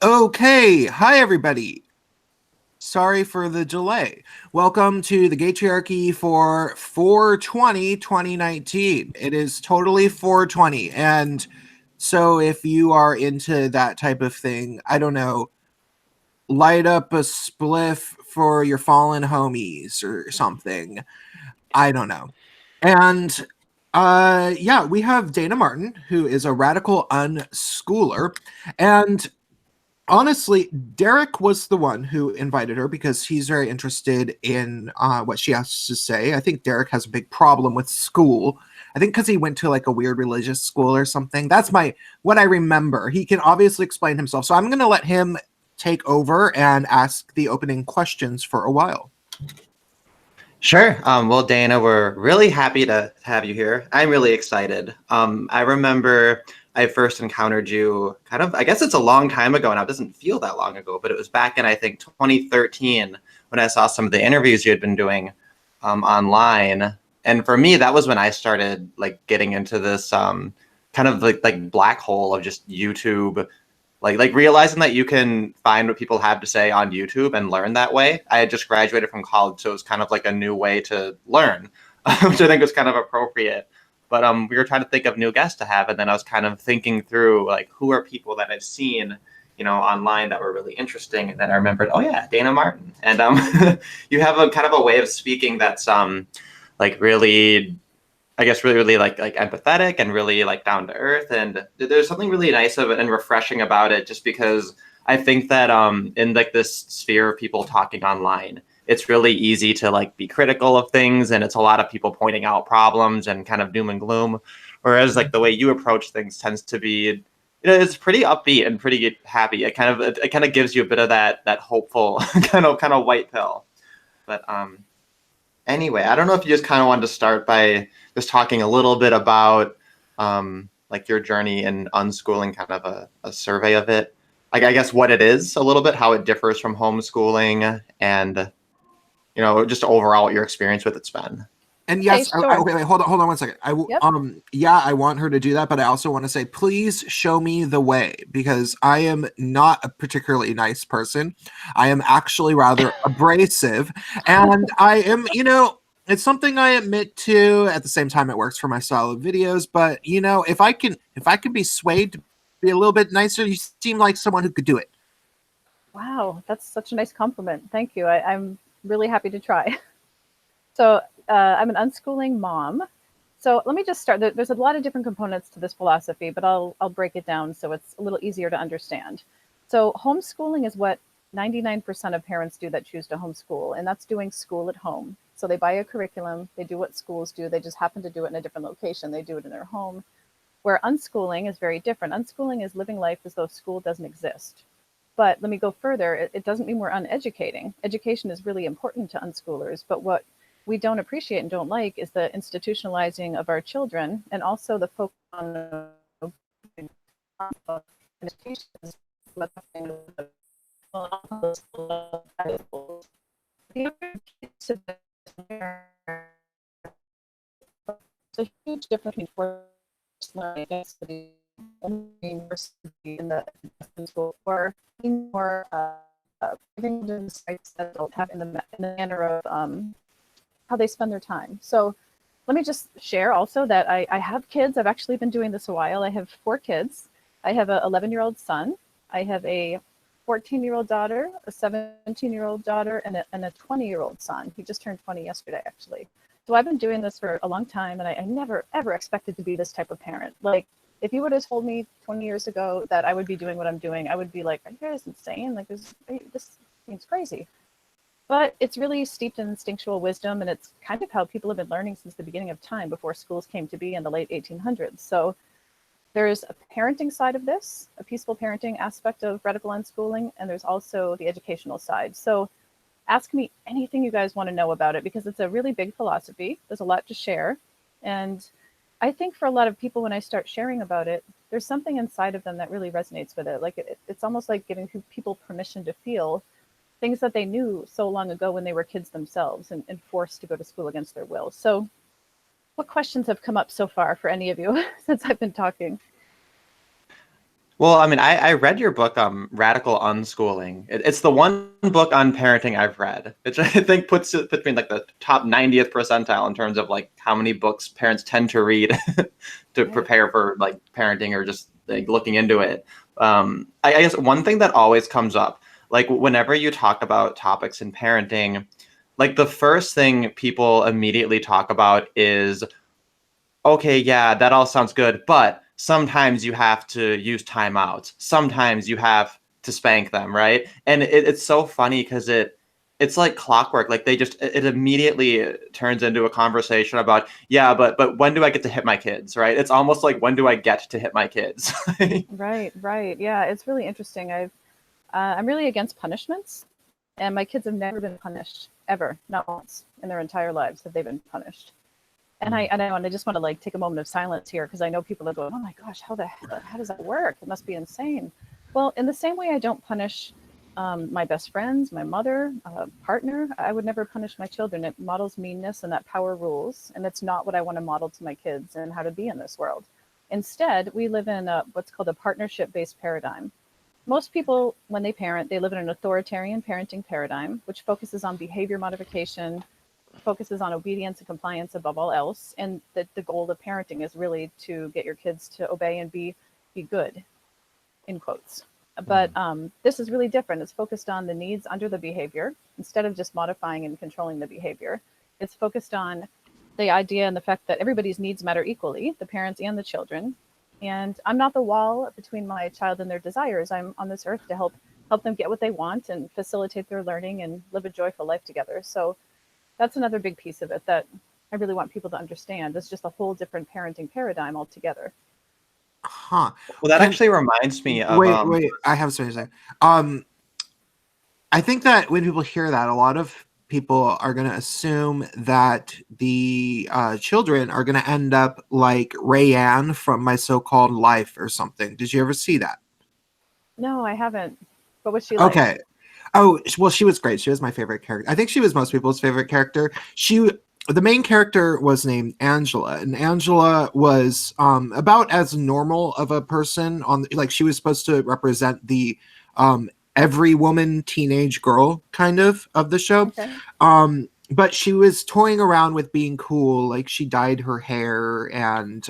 Okay, hi everybody. Sorry for the delay. Welcome to the Gaytriarchy for 420 2019. It is totally 420. And so if you are into that type of thing, I don't know, light up a spliff for your fallen homies or something. I don't know. And yeah, we have Dayna Martin, who is a radical unschooler. And honestly, Derek was the one who invited her because he's very interested in what she has to say. I think Derek has a big problem with school. I think because he went to like a weird religious school or something. That's what I remember. He can obviously explain himself. So I'm going to let him take over and ask the opening questions for a while. Sure. Well, Dayna, we're really happy to have you here. I'm really excited. I remember I first encountered you I guess it's a long time ago now. It doesn't feel that long ago, but it was back in, I think, 2013 when I saw some of the interviews you had been doing online. And for me, that was when I started like getting into this kind of like black hole of just YouTube, like realizing that you can find what people have to say on YouTube and learn that way. I had just graduated from college, so it was kind of like a new way to learn, which I think was kind of appropriate. But we were trying to think of new guests to have, and then I was kind of thinking through like who are people that I've seen, online that were really interesting, and then I remembered, oh yeah, Dayna Martin, and you have a kind of a way of speaking that's like really, I guess, really like empathetic and really like down to earth, and there's something really nice of it and refreshing about it. Just because I think that in like this sphere of people talking online, it's really easy to like be critical of things, and it's a lot of people pointing out problems and kind of doom and gloom. Whereas like the way you approach things tends to be, it's pretty upbeat and pretty happy. It kind of gives you a bit of that hopeful kind of white pill. But anyway, I don't know if you just kind of wanted to start by just talking a little bit about like your journey in unschooling, kind of a survey of it. Like, I guess what it is a little bit, how it differs from homeschooling, and just overall what your experience with it's been. And yes, sure. wait, hold on 1 second. Yep. Yeah, I want her to do that, but I also want to say, please show me the way, because I am not a particularly nice person. I am actually rather abrasive, and I am, it's something I admit to. At the same time, it works for my style of videos. But if I can be swayed to be a little bit nicer, you seem like someone who could do it. Wow, that's such a nice compliment. Thank you. I'm really happy to try. So I'm an unschooling mom. So let me just start. There's a lot of different components to this philosophy, but I'll break it down so it's a little easier to understand. So homeschooling is what 99% of parents do that choose to homeschool, and that's doing school at home. So they buy a curriculum, they do what schools do, they just happen to do it in a different location. They do it in their home. Where unschooling is very different. Unschooling is living life as though school doesn't exist. But let me go further. It doesn't mean we're uneducating. Education is really important to unschoolers, but what we don't appreciate and don't like is the institutionalizing of our children, and also the focus on education. It's a huge difference between forced learning the university in the school, or being more giving them sites that they'll have in the manner of how they spend their time. So let me just share also that I have kids. I've actually been doing this a while. I have 4 kids. I have an 11-year-old son. I have a 14-year-old daughter, a 17-year-old daughter, and a 20-year-old son. He just turned 20 yesterday, actually. So I've been doing this for a long time, and I never, ever expected to be this type of parent. Like, if you would have told me 20 years ago that I would be doing what I'm doing, I would be like, are you guys insane? Like, this seems crazy. But it's really steeped in instinctual wisdom, and it's kind of how people have been learning since the beginning of time, before schools came to be in the late 1800s. So there's a parenting side of this, a peaceful parenting aspect of radical unschooling, and there's also the educational side. So ask me anything you guys want to know about it, because it's a really big philosophy. There's a lot to share. And I think for a lot of people, when I start sharing about it, there's something inside of them that really resonates with it. Like it's almost like giving people permission to feel things that they knew so long ago when they were kids themselves, and forced to go to school against their will. So what questions have come up so far for any of you since I've been talking? Well, I mean, I read your book, Radical Unschooling. It's the one book on parenting I've read, which I think puts it between like the top 90th percentile in terms of like how many books parents tend to read to Right. prepare for like parenting or just like looking into it. I guess one thing that always comes up, like whenever you talk about topics in parenting, like the first thing people immediately talk about is, okay, yeah, that all sounds good, but sometimes you have to use timeouts. Sometimes you have to spank them, right? And it's so funny because it's like clockwork. Like they just it immediately turns into a conversation about, yeah, but when do I get to hit my kids, right? It's almost like, when do I get to hit my kids? Right, right. Yeah, it's really interesting. I'm really against punishments, and my kids have never been punished ever, not once in their entire lives have they been punished. And I just want to like take a moment of silence here because I know people are going, oh my gosh, how does that work? It must be insane. Well, in the same way, I don't punish my best friends, my mother, partner. I would never punish my children. It models meanness and that power rules, and it's not what I want to model to my kids and how to be in this world. Instead, we live in what's called a partnership-based paradigm. Most people, when they parent, they live in an authoritarian parenting paradigm, which focuses on behavior modification, focuses on obedience and compliance above all else. And the goal of parenting is really to get your kids to obey and be good, in quotes. But this is really different. It's focused on the needs under the behavior instead of just modifying and controlling the behavior. It's focused on the idea and the fact that everybody's needs matter equally, the parents and the children. And I'm not the wall between my child and their desires. I'm on this earth to help them get what they want and facilitate their learning and live a joyful life together. So that's another big piece of it that I really want people to understand. It's just a whole different parenting paradigm altogether. Huh. Well, that actually reminds me of Wait. I have something to say. I think that when people hear that, a lot of people are going to assume that the children are going to end up like Rayanne from My So-Called Life or something. Did you ever see that? No, I haven't. But what's she like? Okay. Oh, well, she was great. She was my favorite character. I think she was most people's favorite character. The main character was named Angela, and Angela was about as normal of a person like she was supposed to represent the every woman teenage girl kind of the show. Okay. But she was toying around with being cool. Like she dyed her hair and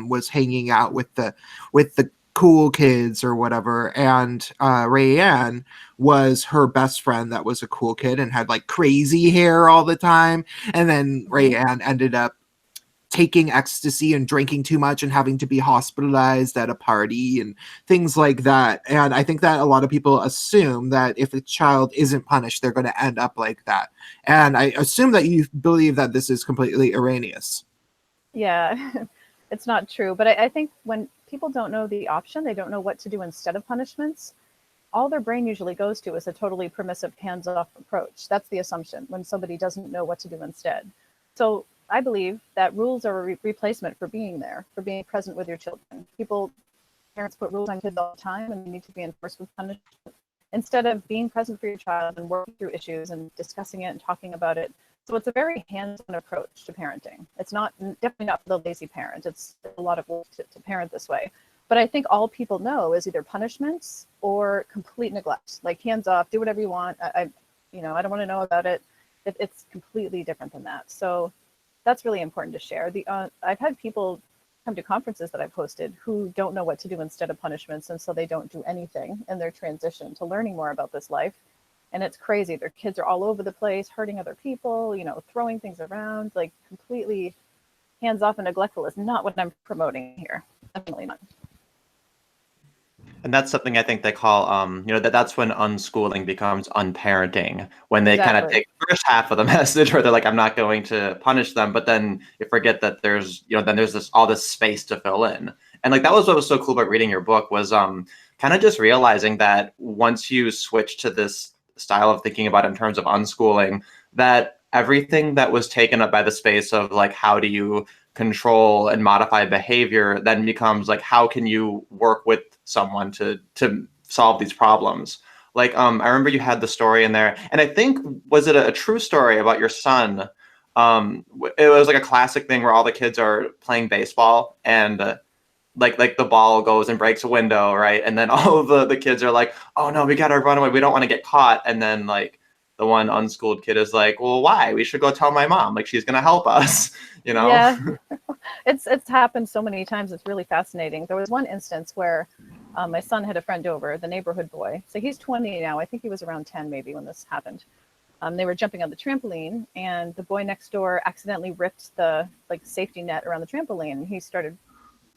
was hanging out with the cool kids or whatever. And Rayanne was her best friend that was a cool kid and had like crazy hair all the time. And then Rayanne ended up taking ecstasy and drinking too much and having to be hospitalized at a party and things like that. And I think that a lot of people assume that if a child isn't punished, they're going to end up like that. And I assume that you believe that this is completely erroneous. Yeah, it's not true. But I think when people don't know the option, they don't know what to do instead of punishments, all their brain usually goes to is a totally permissive hands-off approach. That's the assumption when somebody doesn't know what to do instead. So I believe that rules are a replacement for being there, for being present with your children. Parents put rules on kids all the time and they need to be enforced with punishment. Instead of being present for your child and working through issues and discussing it and talking about it. So it's a very hands-on approach to parenting. It's definitely not for the lazy parent. It's a lot of work to parent this way. But I think all people know is either punishments or complete neglect, like hands off, do whatever you want. I don't want to know about it. It's completely different than that. So that's really important to share. I've had people come to conferences that I've hosted who don't know what to do instead of punishments, and so they don't do anything in their transition to learning more about this life. And it's crazy. Their kids are all over the place, hurting other people, throwing things around, like completely hands off and neglectful is not what I'm promoting here. Definitely not. And that's something I think they call, that's when unschooling becomes unparenting, when they kind of take the first half of the message where they're like, I'm not going to punish them, but then you forget that there's all this space to fill in. And like, that was what was so cool about reading your book was kind of just realizing that once you switch to this style of thinking about it in terms of unschooling, that everything that was taken up by the space of like, how do you control and modify behavior then becomes like, how can you work with someone to solve these problems? Like, I remember you had the story in there, and I think, was it a true story about your son? It was like a classic thing where all the kids are playing baseball, and like the ball goes and breaks a window, right? And then all of the kids are like, oh no, we gotta run away, we don't want to get caught. And then like the one unschooled kid is like, well, why? We should go tell my mom, like she's gonna help us, you know? Yeah, it's happened so many times. It's really fascinating. There was one instance where my son had a friend over, the neighborhood boy. So he's 20 now. I think he was around 10 maybe when this happened. They were jumping on the trampoline, and the boy next door accidentally ripped the like safety net around the trampoline. And he started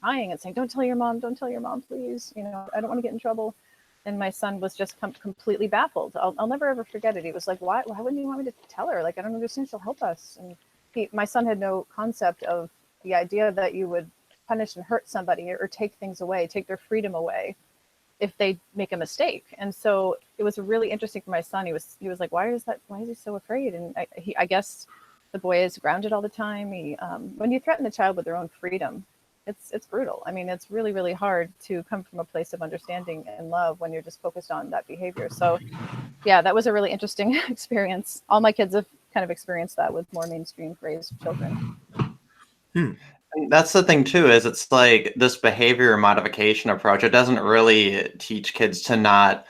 crying and saying, "Don't tell your mom! Don't tell your mom, please! You know, I don't want to get in trouble." And my son was just completely baffled. I'll never ever forget it. He was like, "Why wouldn't you want me to tell her? Like, I don't understand. She'll help us." And my son had no concept of the idea that you would punish and hurt somebody or take things away, take their freedom away if they make a mistake. And so it was really interesting for my son. He was like, why is he so afraid? And I guess the boy is grounded all the time. When you threaten a child with their own freedom, it's brutal. I mean, it's really, really hard to come from a place of understanding and love when you're just focused on that behavior. So yeah, that was a really interesting experience. All my kids have kind of experienced that with more mainstream raised children. And that's the thing too, is it's like this behavior modification approach, it doesn't really teach kids to not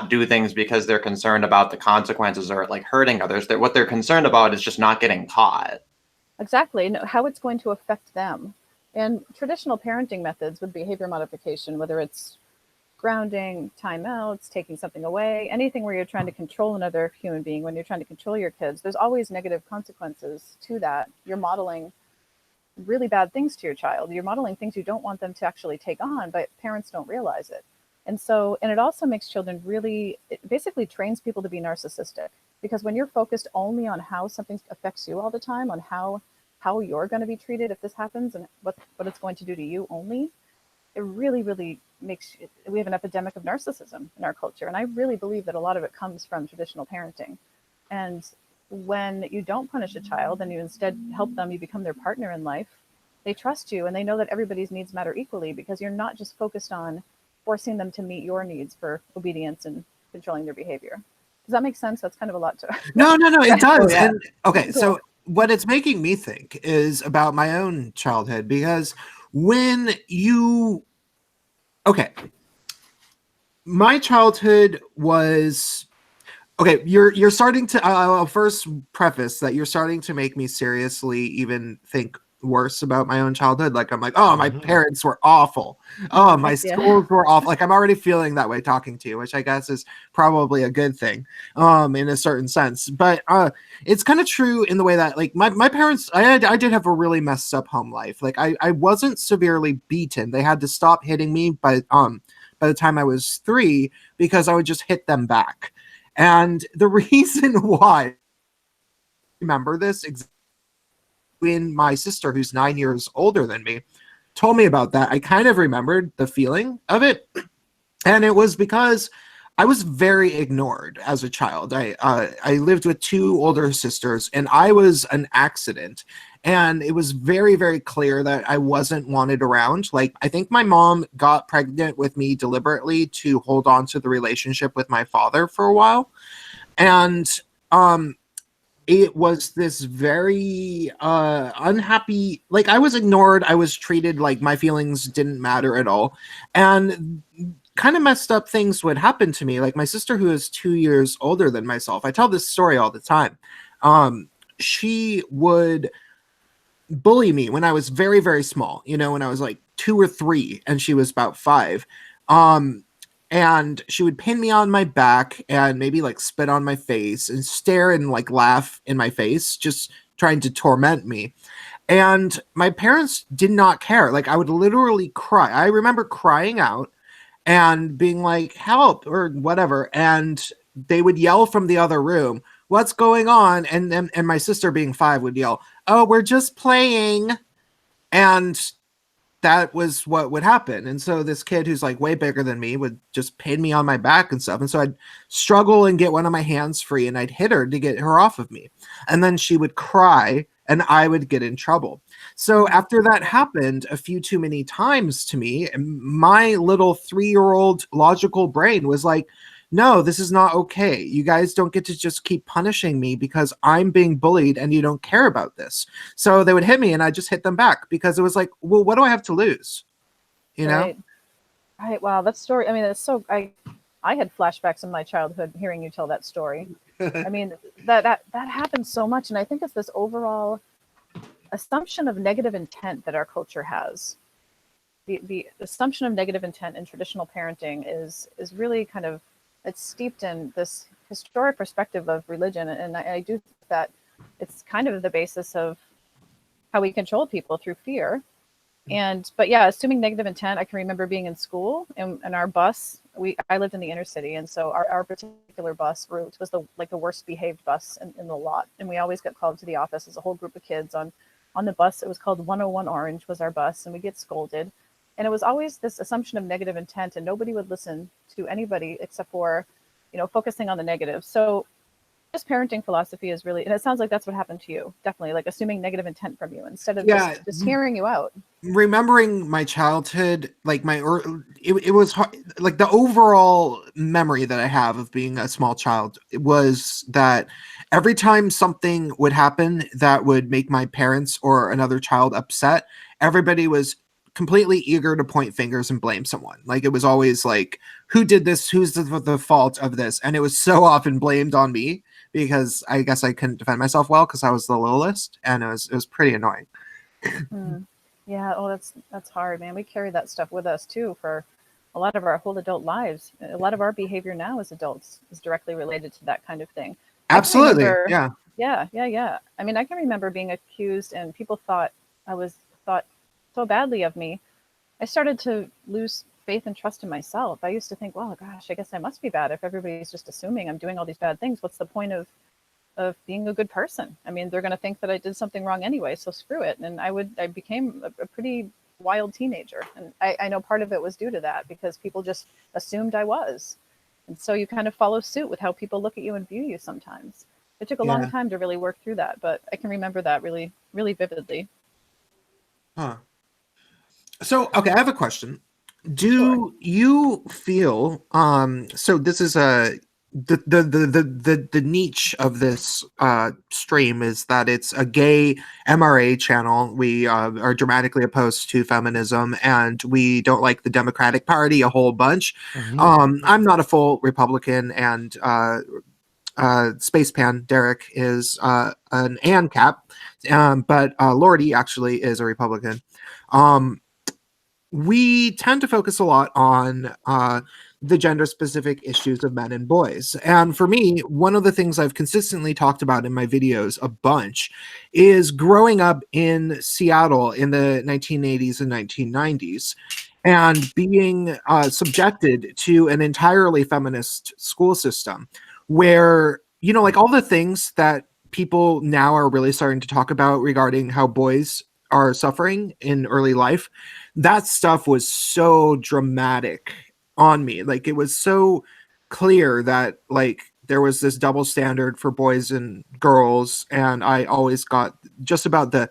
do things because they're concerned about the consequences or like hurting others. What they're concerned about is just not getting caught. Exactly. How it's going to affect them. And traditional parenting methods with behavior modification, whether it's grounding, timeouts, taking something away, anything where you're trying to control another human being, when you're trying to control your kids, there's always negative consequences to that. You're modeling really bad things to your child. You're modeling things you don't want them to actually take on, but parents don't realize it. And it also makes children it basically trains people to be narcissistic, because when you're focused only on how something affects you all the time, on how you're going to be treated if this happens and what it's going to do to you only, it really, really we have an epidemic of narcissism in our culture. And I really believe that a lot of it comes from traditional parenting. And when you don't punish a child and you instead help them, you become their partner in life, they trust you and they know that everybody's needs matter equally, because you're not just focused on forcing them to meet your needs for obedience and controlling their behavior. Does that make sense? That's kind of a lot to... No, it does. Yeah. And okay, Cool. So what it's making me think is about my own childhood, because when you... Okay. My childhood was... Okay, you're starting to... I'll first preface that you're starting to make me seriously even think worse about my own childhood. Like, I'm like, oh, my parents were awful. Oh, my schools were awful. Like, I'm already feeling that way talking to you, which I guess is probably a good thing in a certain sense. But it's kind of true in the way that, like, my parents, I did have a really messed up home life. Like, I wasn't severely beaten. They had to stop hitting me by the time I was 3, because I would just hit them back. And the reason why I remember this, when my sister, who's 9 years older than me, told me about that, I kind of remembered the feeling of it. And it was because I was very ignored as a child. I lived with 2 older sisters, and I was an accident. And it was very, very clear that I wasn't wanted around. Like, I think my mom got pregnant with me deliberately to hold on to the relationship with my father for a while. And it was this very unhappy, like, I was ignored. I was treated like my feelings didn't matter at all. And kind of messed up things would happen to me. Like, my sister, who is 2 years older than myself, I tell this story all the time. She would bully me when I was very, very small, when I was like 2 or 3 and she was about 5. And she would pin me on my back and maybe like spit on my face and stare and like laugh in my face, just trying to torment me. And my parents did not care. Like, I would literally cry. I remember crying out and being like, help, or whatever. And they would yell from the other room, what's going on? And my sister, being 5, would yell, oh, we're just playing. And that was what would happen. And so this kid who's like way bigger than me would just pin me on my back and stuff. And so I'd struggle and get one of my hands free, and I'd hit her to get her off of me. And then she would cry and I would get in trouble. So after that happened a few too many times to me, my little 3-year-old logical brain was like, no, this is not okay. You guys don't get to just keep punishing me because I'm being bullied and you don't care about this. So they would hit me and I just hit them back, because it was like, well, what do I have to lose? you know? Right. Wow. That story. I mean, it's so. I had flashbacks in my childhood hearing you tell that story. I mean, that happens so much, and I think it's this overall assumption of negative intent that our culture has. The assumption of negative intent in traditional parenting is really kind of, it's steeped in this historic perspective of religion, and I do think that it's kind of the basis of how we control people through fear. But yeah, assuming negative intent, I can remember being in school and our bus, I lived in the inner city, and so our particular bus route was the worst behaved bus in the lot, and we always got called to the office as a whole group of kids on the bus. It was called 101 Orange was our bus, and we get scolded, and it was always this assumption of negative intent, and nobody would listen to anybody except for, focusing on the negative. So this parenting philosophy is really, and it sounds like that's what happened to you, definitely, like assuming negative intent from you instead of just hearing you out. Remembering my childhood, like it was hard, like the overall memory that I have of being a small child was that every time something would happen that would make my parents or another child upset, everybody was completely eager to point fingers and blame someone. Like it was always like, who did this? Who's the fault of this? And it was so often blamed on me because I guess I couldn't defend myself well because I was the littlest, and it was pretty annoying. Yeah. Oh, that's hard, man. We carry that stuff with us too for a lot of our whole adult lives. A lot of our behavior now as adults is directly related to that kind of thing. Absolutely. Yeah. Yeah. I mean, I can remember being accused, and people thought thought so badly of me. I started to lose faith and trust in myself. I used to think, well, gosh, I guess I must be bad if everybody's just assuming I'm doing all these bad things. What's the point of being a good person? I mean, they're going to think that I did something wrong anyway, so screw it. And I became a pretty wild teenager. And I know part of it was due to that because people just assumed I was. And so you kind of follow suit with how people look at you and view you sometimes. It took a long time to really work through that, but I can remember that really, really vividly. Huh. So, okay, I have a question. Do you feel so this is the niche of this stream is that it's a gay MRA channel. We are dramatically opposed to feminism, and we don't like the Democratic Party a whole bunch. I'm not a full Republican, and Spacepan Derek is an ANCAP, but Lordy actually is a Republican. We tend to focus a lot on the gender specific issues of men and boys. And for me, one of the things I've consistently talked about in my videos a bunch is growing up in Seattle in the 1980s and 1990s and being subjected to an entirely feminist school system where, like all the things that people now are really starting to talk about regarding how boys are suffering in early life, that stuff was so dramatic on me. Like it was so clear that like there was this double standard for boys and girls, and I always got just about the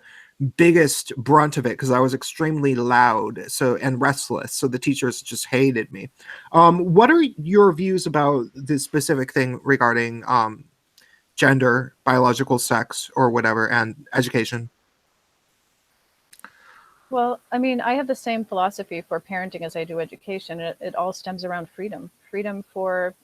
biggest brunt of it because I was extremely loud and restless, so the teachers just hated me. What are your views about this specific thing regarding gender, biological sex, or whatever, and education? Well, I mean, I have the same philosophy for parenting as I do education. It all stems around freedom for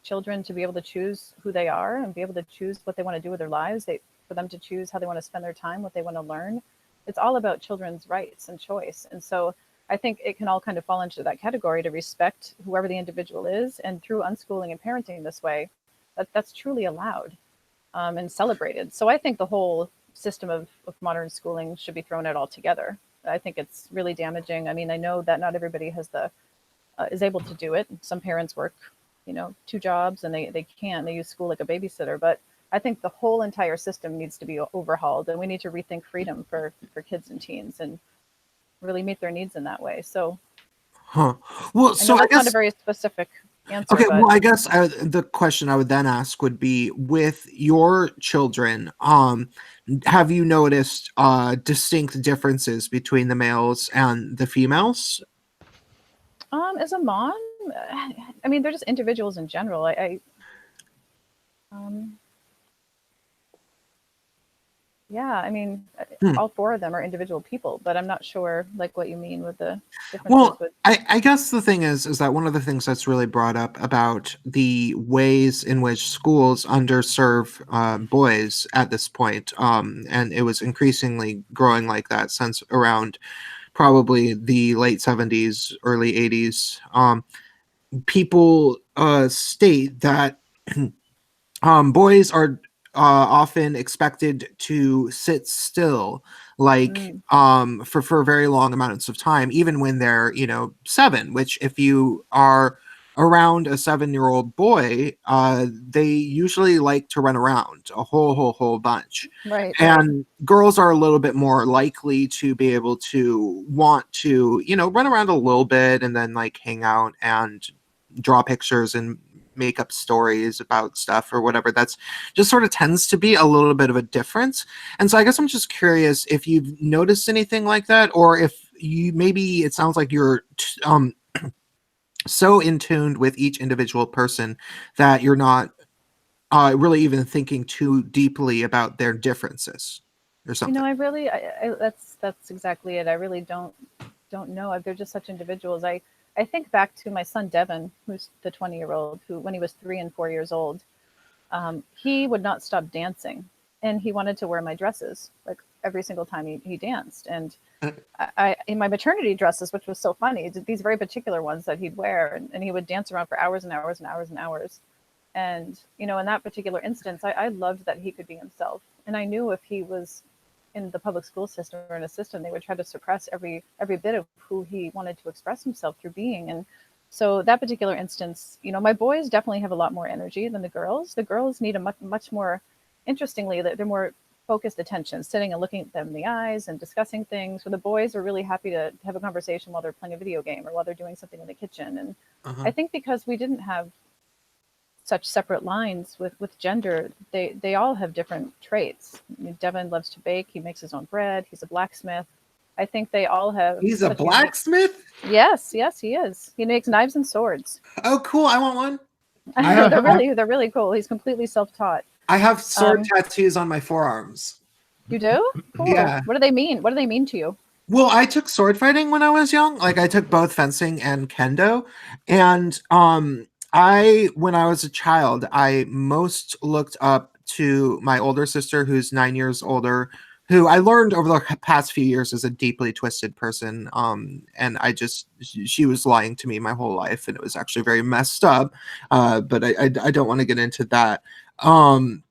children to be able to choose who they are and be able to choose what they want to do with their lives. For them to choose how they want to spend their time, what they want to learn. It's all about children's rights and choice. And so I think it can all kind of fall into that category to respect whoever the individual is. And through unschooling and parenting this way, that's truly allowed and celebrated. So I think the whole system of modern schooling should be thrown out altogether. I think it's really damaging. I mean, I know that not everybody has is able to do it. Some parents work, 2 jobs, and they use school like a babysitter. But I think the whole entire system needs to be overhauled, and we need to rethink freedom for kids and teens and really meet their needs in that way. So, well, I know that's not a very specific answer. Okay, but well, I guess the question I would then ask would be, with your children, have you noticed distinct differences between the males and the females? As a mom, I mean, they're just individuals in general. Yeah, I mean, Hmm. all four of them are individual people, but I'm not sure like what you mean with the differences Well, with. I guess the thing is that one of the things that's really brought up about the ways in which schools underserve boys at this point, and it was increasingly growing like that since around probably the late 70s, early 80s. People state that boys are often expected to sit still, like Mm, for very long amounts of time, even when they're 7. Which, if you are around a 7-year-old boy, they usually like to run around a whole bunch. right, right. And girls are a little bit more likely to be able to want to run around a little bit and then like hang out and draw pictures and make up stories about stuff or whatever. That's just sort of tends to be a little bit of a difference. And so I guess I'm just curious if you've noticed anything like that, or if you maybe it sounds like you're so in tune with each individual person that you're not really even thinking too deeply about their differences or You know, something. I really, that's exactly it. I really don't know. They're just such individuals. I think back to my son Devin, who's the 20-year-old, who when he was 3 and 4 years old, he would not stop dancing, and he wanted to wear my dresses like every single time he danced. And in my maternity dresses, which was so funny, these very particular ones that he'd wear, and he would dance around for hours and hours and hours and hours. And in that particular instance, I loved that he could be himself, and I knew if he was in the public school system or in a system, they would try to suppress every bit of who he wanted to express himself through being. And so that particular instance, my boys definitely have a lot more energy than the girls. The girls need a much more, interestingly, they're more focused attention, sitting and looking at them in the eyes and discussing things. Where the boys are really happy to have a conversation while they're playing a video game or while they're doing something in the kitchen. And Uh-huh. I think because we didn't have such separate lines with gender, they all have different traits. I mean, Devin loves to bake. He makes his own bread. He's a blacksmith. I think they all have He's a such unique. blacksmith. Yes, yes, he is. He makes knives and swords. Oh, cool! I want one. I have They're really cool. He's completely self-taught. I have sword Um, tattoos on my forearms. you do? Cool. Yeah. What do they mean? What do they mean to you? Well, I took sword fighting when I was young. Like I took both fencing and kendo. And I when I was a child, I most looked up to my older sister who's 9 years older, who I learned over the past few years is a deeply twisted person. And she was lying to me my whole life, and it was actually very messed up. But I don't want to get into that. Um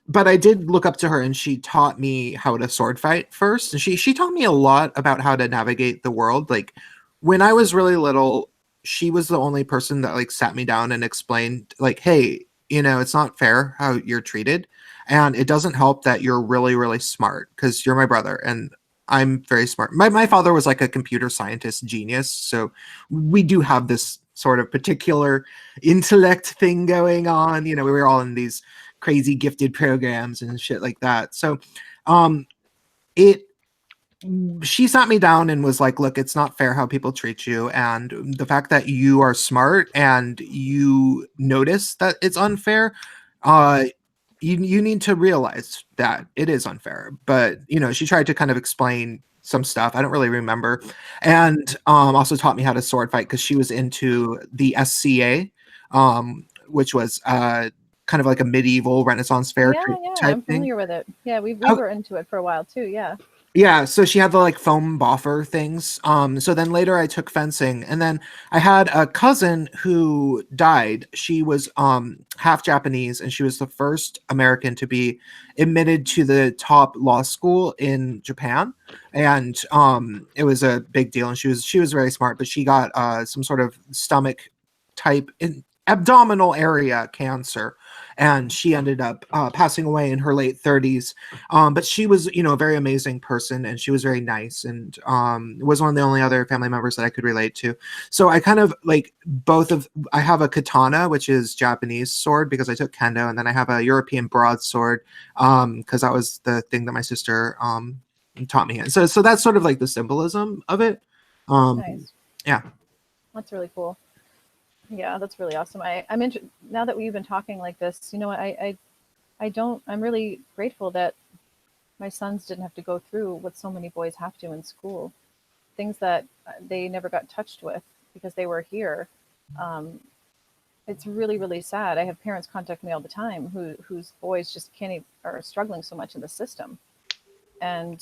but I did look up to her, and she taught me how to sword fight first, and she taught me a lot about how to navigate the world. Like when I was really little, she was the only person that like sat me down and explained like, hey, it's not fair how you're treated, and it doesn't help that you're really smart because you're my brother and I'm very smart. My father was like a computer scientist genius, so we do have this sort of particular intellect thing going on. We were all in these crazy gifted programs and shit like that. So um it she sat me down and was like, look, it's not fair how people treat you, and the fact that you are smart and you notice that it's unfair, uh you need to realize that it is unfair. But she tried to kind of explain some stuff I don't really remember, and also taught me how to sword fight because she was into the SCA, which was kind of like a medieval Renaissance fair Yeah, yeah, type I'm thing. familiar with it. Yeah, we Oh, were into it for a while too. Yeah. yeah, so she had the like foam boffer things. So then later I took fencing, and then I had a cousin who died. She was half Japanese, and she was the first American to be admitted to the top law school in Japan. And it was a big deal, and she was very smart, but she got some sort of stomach type abdominal area cancer, and she ended up passing away in her late 30s. But she was, a very amazing person, and she was very nice, and was one of the only other family members that I could relate to. So I kind of like I have a katana, which is Japanese sword because I took kendo, and then I have a European broadsword because that was the thing that my sister taught me. So that's sort of like the symbolism of it. Nice. Yeah. That's really cool. Yeah, that's really awesome. Now that we've been talking like this, I don't. I'm really grateful that my sons didn't have to go through what so many boys have to in school, things that they never got touched with because they were here. It's really, really sad. I have parents contact me all the time whose boys just are struggling so much in the system, and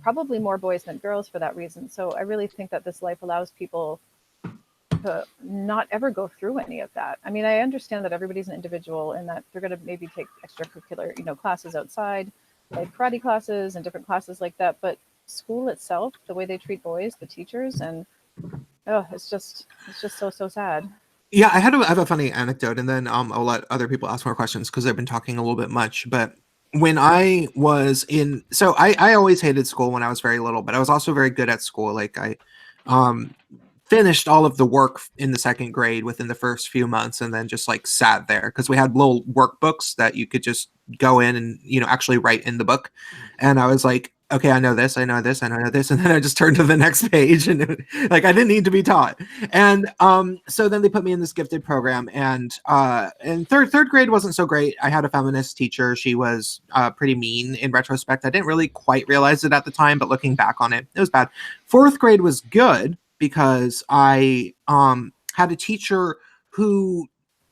probably more boys than girls for that reason. So I really think that this life allows people to not ever go through any of that. I mean, I understand that everybody's an individual and that they're going to maybe take extracurricular, classes outside, like karate classes and different classes like that. But school itself, the way they treat boys, the teachers, and it's just so sad. Yeah, I have a funny anecdote, and then I'll let other people ask more questions because I've been talking a little bit much. But when I was so I always hated school when I was very little, but I was also very good at school. Like I um finished all of the work in the second grade within the first few months, and then just like sat there because we had little workbooks that you could just go in and actually write in the book. And I was like, okay, I know this, I know this, I know this, and then I just turned to the next page, and like I didn't need to be taught. And so then they put me in this gifted program, and third grade wasn't so great. I had a feminist teacher. She was pretty mean in retrospect. I didn't really quite realize it at the time, but looking back on it, it was bad. Fourth grade was good because I had a teacher who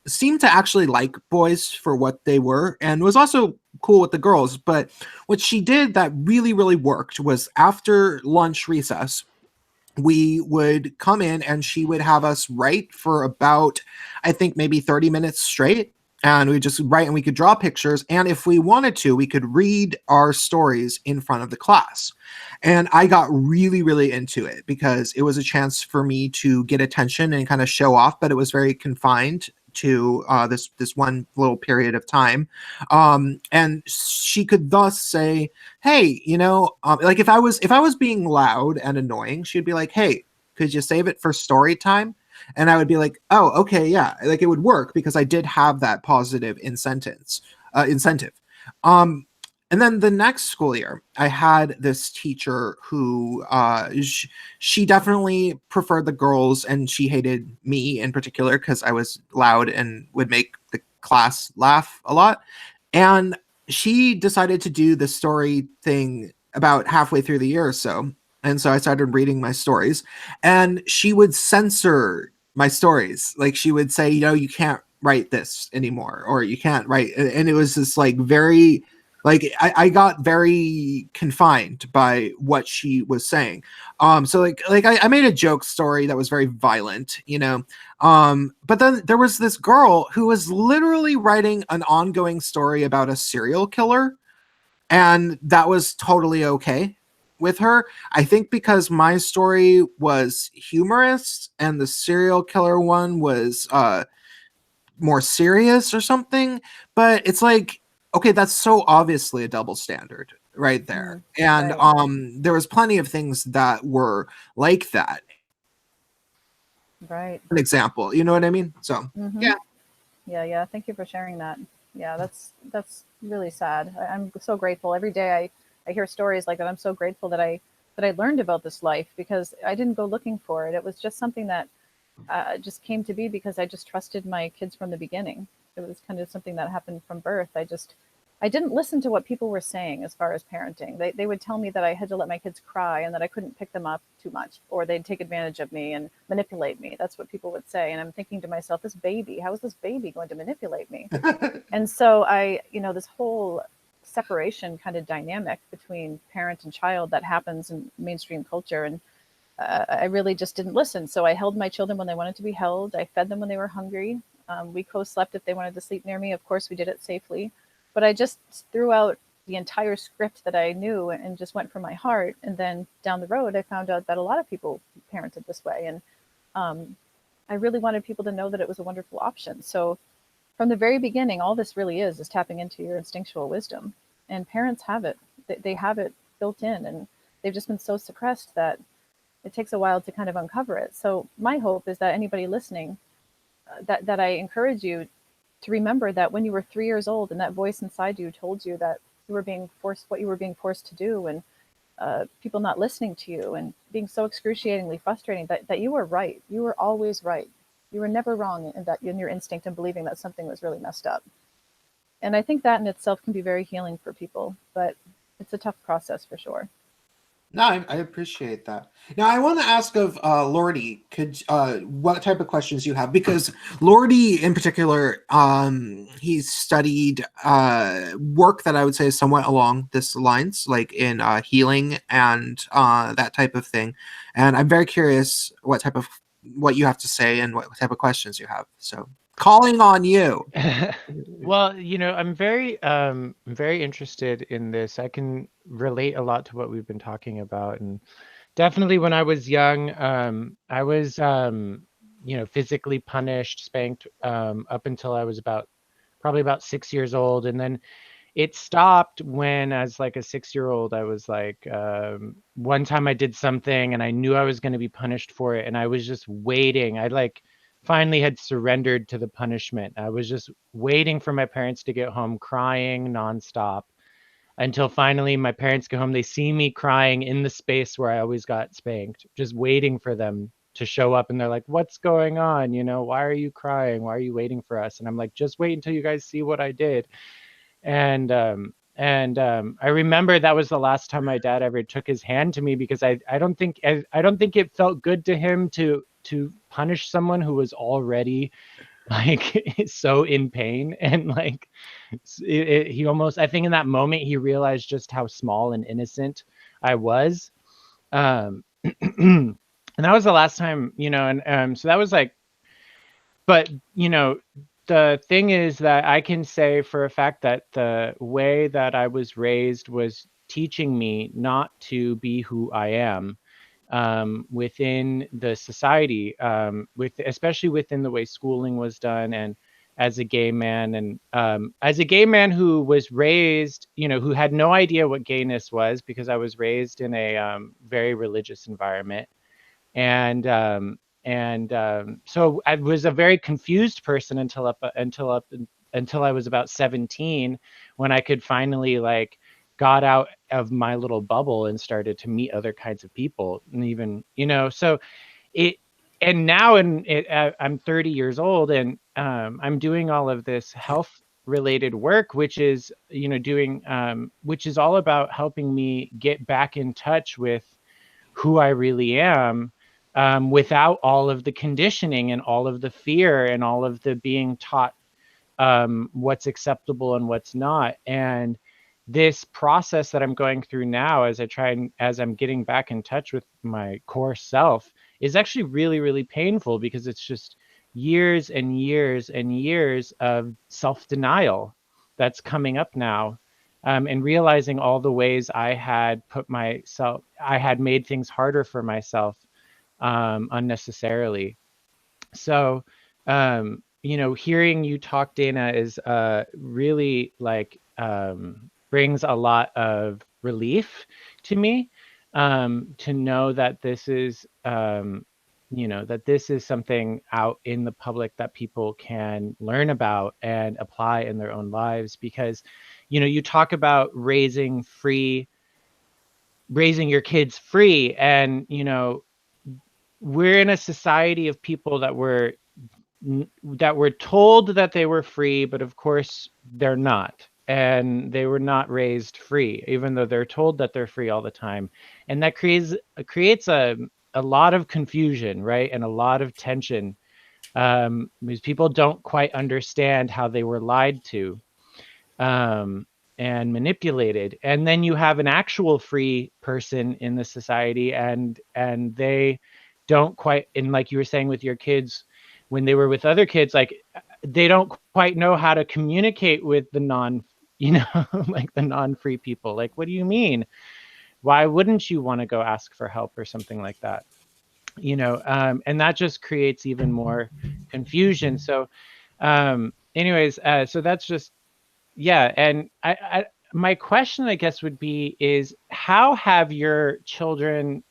seemed to actually like boys for what they were and was also cool with the girls. But what she did that really, really worked was after lunch recess, we would come in and she would have us write for about, I think, maybe 30 minutes straight. And we just write and we could draw pictures. And if we wanted to, we could read our stories in front of the class. And I got really, really into it because it was a chance for me to get attention and kind of show off, but it was very confined to this one little period of time. And she could thus say, hey, like if I was being loud and annoying, she'd be like, hey, could you save it for story time? And I would be like, oh, okay, yeah, like it would work because I did have that positive incentive. And then the next school year, I had this teacher who she definitely preferred the girls, and she hated me in particular because I was loud and would make the class laugh a lot. And she decided to do the story thing about halfway through the year or so. And so I started reading my stories, and she would censor my stories. Like she would say, you can't write this anymore, or you can't write. And it was just like very, like I got very confined by what she was saying. So like I made a joke story that was very violent, but then there was this girl who was literally writing an ongoing story about a serial killer, and that was totally okay with her. I think because my story was humorous and the serial killer one was more serious or something. But it's like, okay, that's so obviously a double standard right there. And Right. there was plenty of things that were like that. Right. An example, you know what I mean? So Yeah. Yeah. Thank you for sharing that. Yeah, that's really sad. I'm so grateful every day. I hear stories like that. I'm so grateful that I learned about this life because I didn't go looking for it. It was just something that just came to be because I just trusted my kids from the beginning. It was kind of something that happened from birth. I didn't listen to what people were saying as far as parenting. They would tell me that I had to let my kids cry and that I couldn't pick them up too much, or they'd take advantage of me and manipulate me. That's what people would say. And I'm thinking to myself, this baby, how is this baby going to manipulate me? And so this whole separation kind of dynamic between parent and child that happens in mainstream culture. And I really just didn't listen. So I held my children when they wanted to be held. I fed them when they were hungry. We co-slept if they wanted to sleep near me. Of course, we did it safely. But I just threw out the entire script that I knew and just went for my heart. And then down the road, I found out that a lot of people parented this way. And I really wanted people to know that it was a wonderful option. So from the very beginning, all this really is tapping into your instinctual wisdom. And parents have it. They have it built in. And they've just been so suppressed that it takes a while to kind of uncover it. So my hope is that anybody listening, that I encourage you to remember that when you were 3 years old and that voice inside you told you that you were being forced, what you were being forced to do, and people not listening to you and being so excruciatingly frustrating, that you were right. You were always right. You were never wrong in your instinct and believing that something was really messed up. And I think that in itself can be very healing for people. But it's a tough process for sure. No, I appreciate that. Now, I want to ask of Lordy, what type of questions you have? Because Lordy, in particular, he's studied work that I would say is somewhat along this lines, like in healing and that type of thing. And I'm very curious what you have to say and what type of questions you have. So, calling on you. Well, I'm very interested in this. I can relate a lot to what we've been talking about, and definitely when I was young, I was physically punished, spanked, up until I was probably about 6 years old, and then it stopped when, as like a 6-year-old, I was like, one time I did something and I knew I was going to be punished for it, and I was just waiting. I like finally had surrendered to the punishment. I was just waiting for my parents to get home, crying nonstop, until finally my parents get home. They see me crying in the space where I always got spanked, just waiting for them to show up, and they're like, "What's going on? Why are you crying? Why are you waiting for us?" And I'm like, "Just wait until you guys see what I did." And I remember that was the last time my dad ever took his hand to me, because I don't think it felt good to him to punish someone who was already like so in pain, and like he almost, I think in that moment he realized just how small and innocent I was. um and that was the last time, and so that was like, but the thing is that I can say for a fact that the way that I was raised was teaching me not to be who I am, within the society, especially within the way schooling was done, and as a gay man, and as a gay man who was raised, who had no idea what gayness was, because I was raised in a very religious environment. And so I was a very confused person until I was about 17, when I could finally like got out of my little bubble and started to meet other kinds of people, and even so it and now I'm 30 years old, and I'm doing all of this health related work, which is doing which is all about helping me get back in touch with who I really am, without all of the conditioning and all of the fear and all of the being taught what's acceptable and what's not. And this process that I'm going through now, as I'm getting back in touch with my core self, is actually really, really painful, because it's just years and years and years of self-denial that's coming up now. And realizing all the ways I had made things harder for myself, unnecessarily. So, hearing you talk, Dayna, is really like brings a lot of relief to me, to know that this is something out in the public that people can learn about and apply in their own lives. Because you talk about raising your kids free, and we're in a society of people that were told that they were free, but of course they're not, and they were not raised free, even though they're told that they're free all the time. And that creates a lot of confusion, right, and a lot of tension, because people don't quite understand how they were lied to, and manipulated. And then you have an actual free person in the society, and they don't quite, and like you were saying with your kids, when they were with other kids, like they don't quite know how to communicate with the like the non-free people. Like, what do you mean? Why wouldn't you want to go ask for help or something like that? And that just creates even more confusion. So anyways, so that's just, yeah. And my question, I guess, would be is, how have your children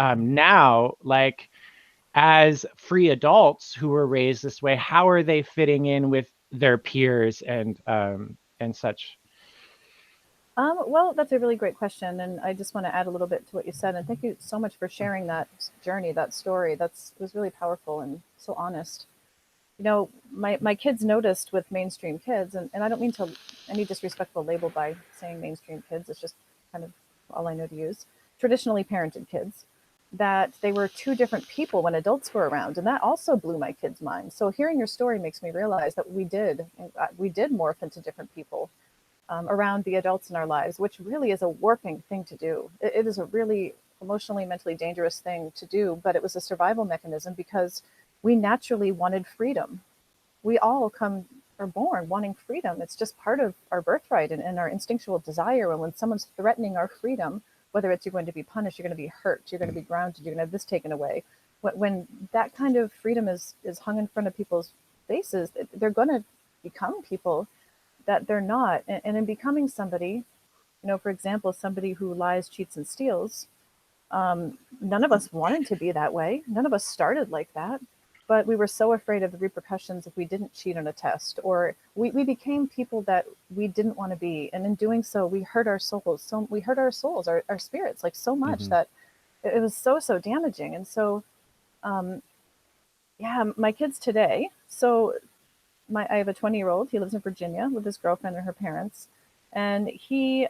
now, like as free adults who were raised this way, how are they fitting in with their peers and such? Well, that's a really great question, and I just want to add a little bit to what you said. And thank you so much for sharing that journey, that story. It was really powerful and so honest. My kids noticed with mainstream kids, and I don't mean to any disrespectful label by saying mainstream kids. It's just kind of all I know to use, traditionally parented kids, that they were two different people when adults were around. And that also blew my kids' mind. So hearing your story makes me realize that we did morph into different people around the adults in our lives, which really is a warping thing to do. It is a really emotionally, mentally dangerous thing to do, but it was a survival mechanism because we naturally wanted freedom. We all are born wanting freedom. It's just part of our birthright and our instinctual desire. And when someone's threatening our freedom, whether it's you're going to be punished, you're going to be hurt, you're going to be grounded, you're going to have this taken away. When that kind of freedom is hung in front of people's faces, they're going to become people that they're not. And in becoming somebody, for example, somebody who lies, cheats, and steals, none of us wanted to be that way. None of us started like that. But we were so afraid of the repercussions if we didn't cheat on a test, or we became people that we didn't want to be. And in doing so, we hurt our souls. So we hurt our souls, our spirits, like so much that it was so damaging. And so, my kids today. So I have a 20-year-old. He lives in Virginia with his girlfriend and her parents, and he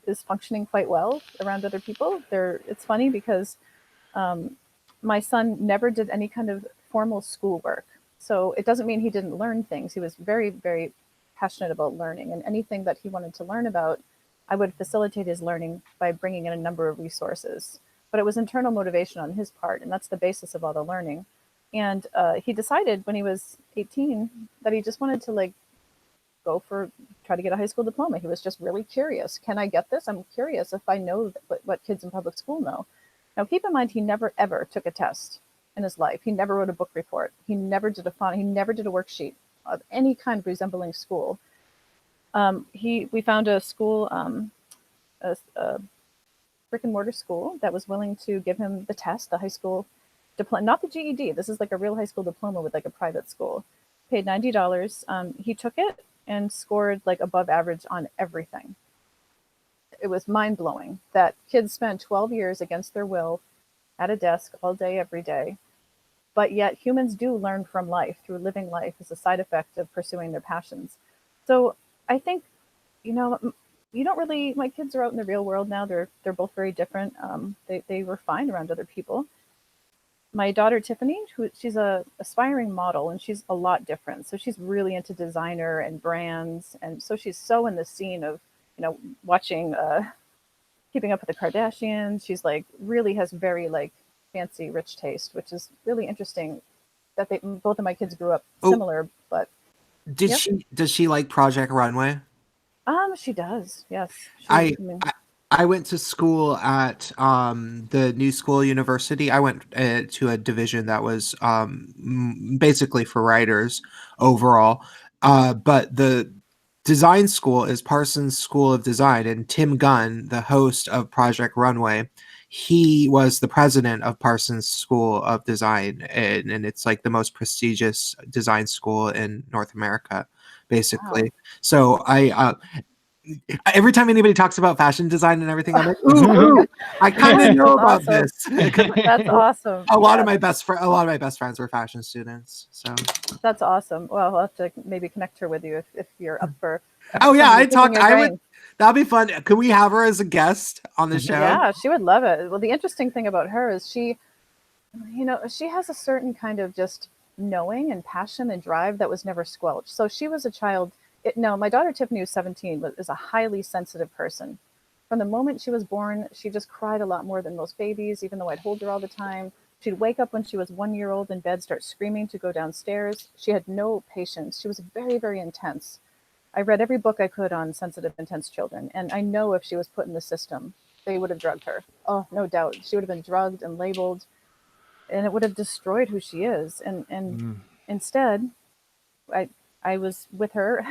is functioning quite well around other people. It's funny because my son never did any kind of formal schoolwork. So it doesn't mean he didn't learn things. He was very, very passionate about learning, and anything that he wanted to learn about, I would facilitate his learning by bringing in a number of resources. But it was internal motivation on his part, and that's the basis of all the learning. And he decided when he was 18 that he just wanted to try to get a high school diploma. He was just really curious. Can I get this? I'm curious if I know what kids in public school know. Now, keep in mind, he never, ever took a test in his life. He never wrote a book report. He never did he never did a worksheet of any kind resembling school. We found a school, a brick and mortar school that was willing to give him the test, the high school diploma, not the GED. This is like a real high school diploma with like a private school. Paid $90. He took it and scored like above average on everything. It was mind-blowing that kids spend 12 years against their will at a desk all day, every day. But yet humans do learn from life through living life as a side effect of pursuing their passions. So I think, you don't really, my kids are out in the real world now. They're both very different. They were fine around other people. My daughter, Tiffany, she's a aspiring model, and she's a lot different. So she's really into designer and brands. And so she's so in the scene of, watching, Keeping Up with the Kardashians. She's like, really has very like fancy, rich taste, which is really interesting that both of my kids grew up similar, but. Does she like Project Runway? She does. Yes. I went to school at the New School University. I went to a division that was basically for writers overall. But the design school is Parsons School of Design, and Tim Gunn, the host of Project Runway, he was the president of Parsons School of Design, and it's like the most prestigious design school in North America, basically. Wow. So every time anybody talks about fashion design and everything, I'm like, ooh, I kind of know about this. That's awesome. A lot of my best friends were fashion students. So that's awesome. Well, I'll have to maybe connect her with you if you're up for. Oh yeah, that'll be fun. Could we have her as a guest on the show? Yeah, she would love it. Well, the interesting thing about her is she has a certain kind of just knowing and passion and drive that was never squelched. So she was a child. My daughter Tiffany, who's 17, is a highly sensitive person. From the moment she was born, she just cried a lot more than most babies, even though I'd hold her all the time. She'd wake up when she was 1 year old in bed, start screaming to go downstairs. She had no patience. She was very, very intense. I read every book I could on sensitive, intense children. And I know if she was put in the system, they would have drugged her. Oh, no doubt. She would have been drugged and labeled, and it would have destroyed who she is. And instead, I was with her,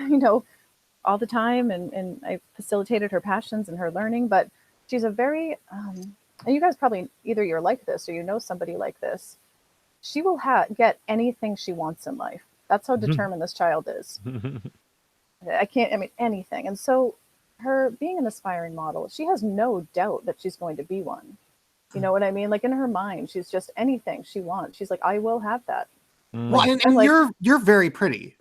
all the time, and I facilitated her passions and her learning. But she's a very, and you guys probably, either you're like this or you know somebody like this, she will get anything she wants in life. That's how determined this child is. Anything. And so her being an aspiring model, she has no doubt that she's going to be one. You know what I mean? Like in her mind, she's just anything she wants. She's like, I will have that. Well, and I'm like, you're very pretty,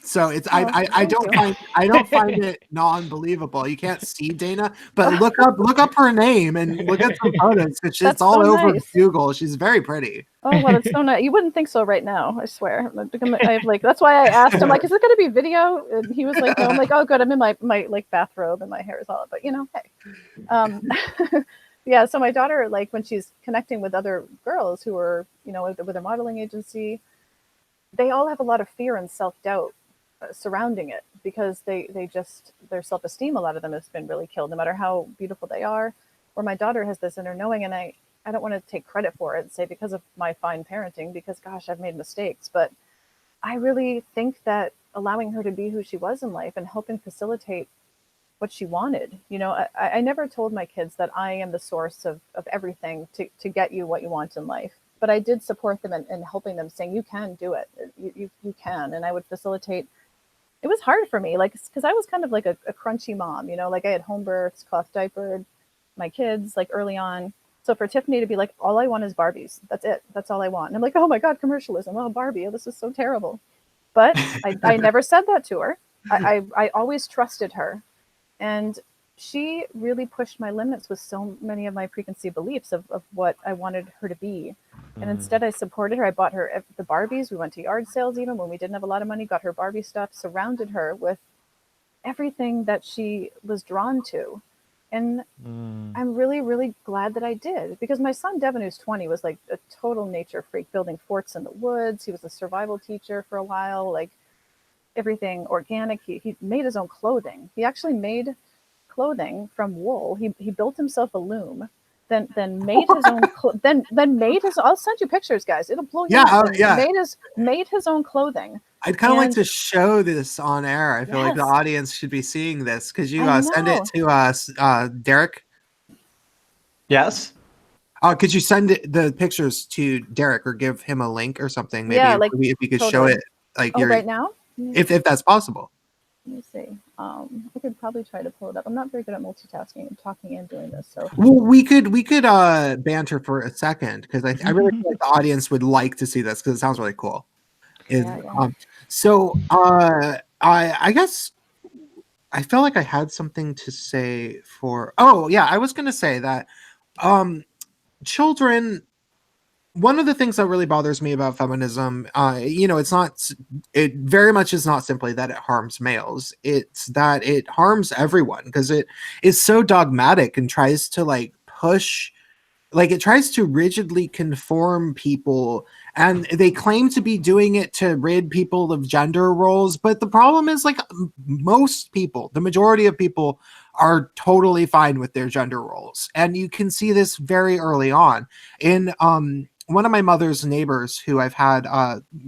so it's Oh, I thank you. I don't find it non-believable. You can't see Dana, but look up her name and look at some photos because it's That's all so over nice. Google. She's very pretty. Oh well, it's so nice. You wouldn't think so right now. I swear. I have like, that's why I asked him, like, is it going to be video? And he was like, no. I'm like, oh good. I'm in my like bathrobe and my hair is all up. But hey. Yeah. So my daughter, like, when she's connecting with other girls who are, with a modeling agency, they all have a lot of fear and self-doubt surrounding it because they just, their self-esteem, a lot of them has been really killed no matter how beautiful they are. Or my daughter has this inner knowing, and I don't want to take credit for it and say because of my fine parenting, because gosh, I've made mistakes, but I really think that allowing her to be who she was in life and helping facilitate what she wanted. I never told my kids that I am the source of everything to get you what you want in life. But I did support them in helping them, saying, you can do it. You can. And I would facilitate. It was hard for me, like, because I was kind of like a crunchy mom, like I had home births, cloth diapered my kids, like, early on. So for Tiffany to be like, all I want is Barbies. That's it. That's all I want. And I'm like, oh my God, commercialism. Oh, Barbie. Oh, this is so terrible. But I never said that to her. I always trusted her. And she really pushed my limits with so many of my preconceived beliefs of what I wanted her to be. And instead, I supported her. I bought her the Barbies. We went to yard sales even when we didn't have a lot of money, got her Barbie stuff, surrounded her with everything that she was drawn to. And I'm really, really glad that I did, because my son, Devin, who's 20, was like a total nature freak, building forts in the woods. He was a survival teacher for a while, like everything organic. He made his own clothing. He actually made clothing from wool. He built himself a loom, then made his own then made his, I'll send you pictures, guys, it'll blow your mind. Made his own clothing. I'd kind of like to show this on air. I feel like the audience should be seeing this. Could you send it to us, Derek? Yes. Could you send the pictures to Derek or give him a link or something? Maybe, maybe if you could show it, like, right now, if that's possible. Let me see. I could probably try to pull it up. I'm not very good at multitasking and talking and doing this. So we could banter for a second, because I really feel like the audience would like to see this because it sounds really cool. So I guess I felt like I had something to say for. Oh yeah, I was going to say that children. One of the things that really bothers me about feminism, it very much is not simply that it harms males. It's that it harms everyone, because it is so dogmatic and tries to it tries to rigidly conform people, and they claim to be doing it to rid people of gender roles. But the problem is, like, most people, the majority of people, are totally fine with their gender roles. And you can see this very early on in one of my mother's neighbors, who I've had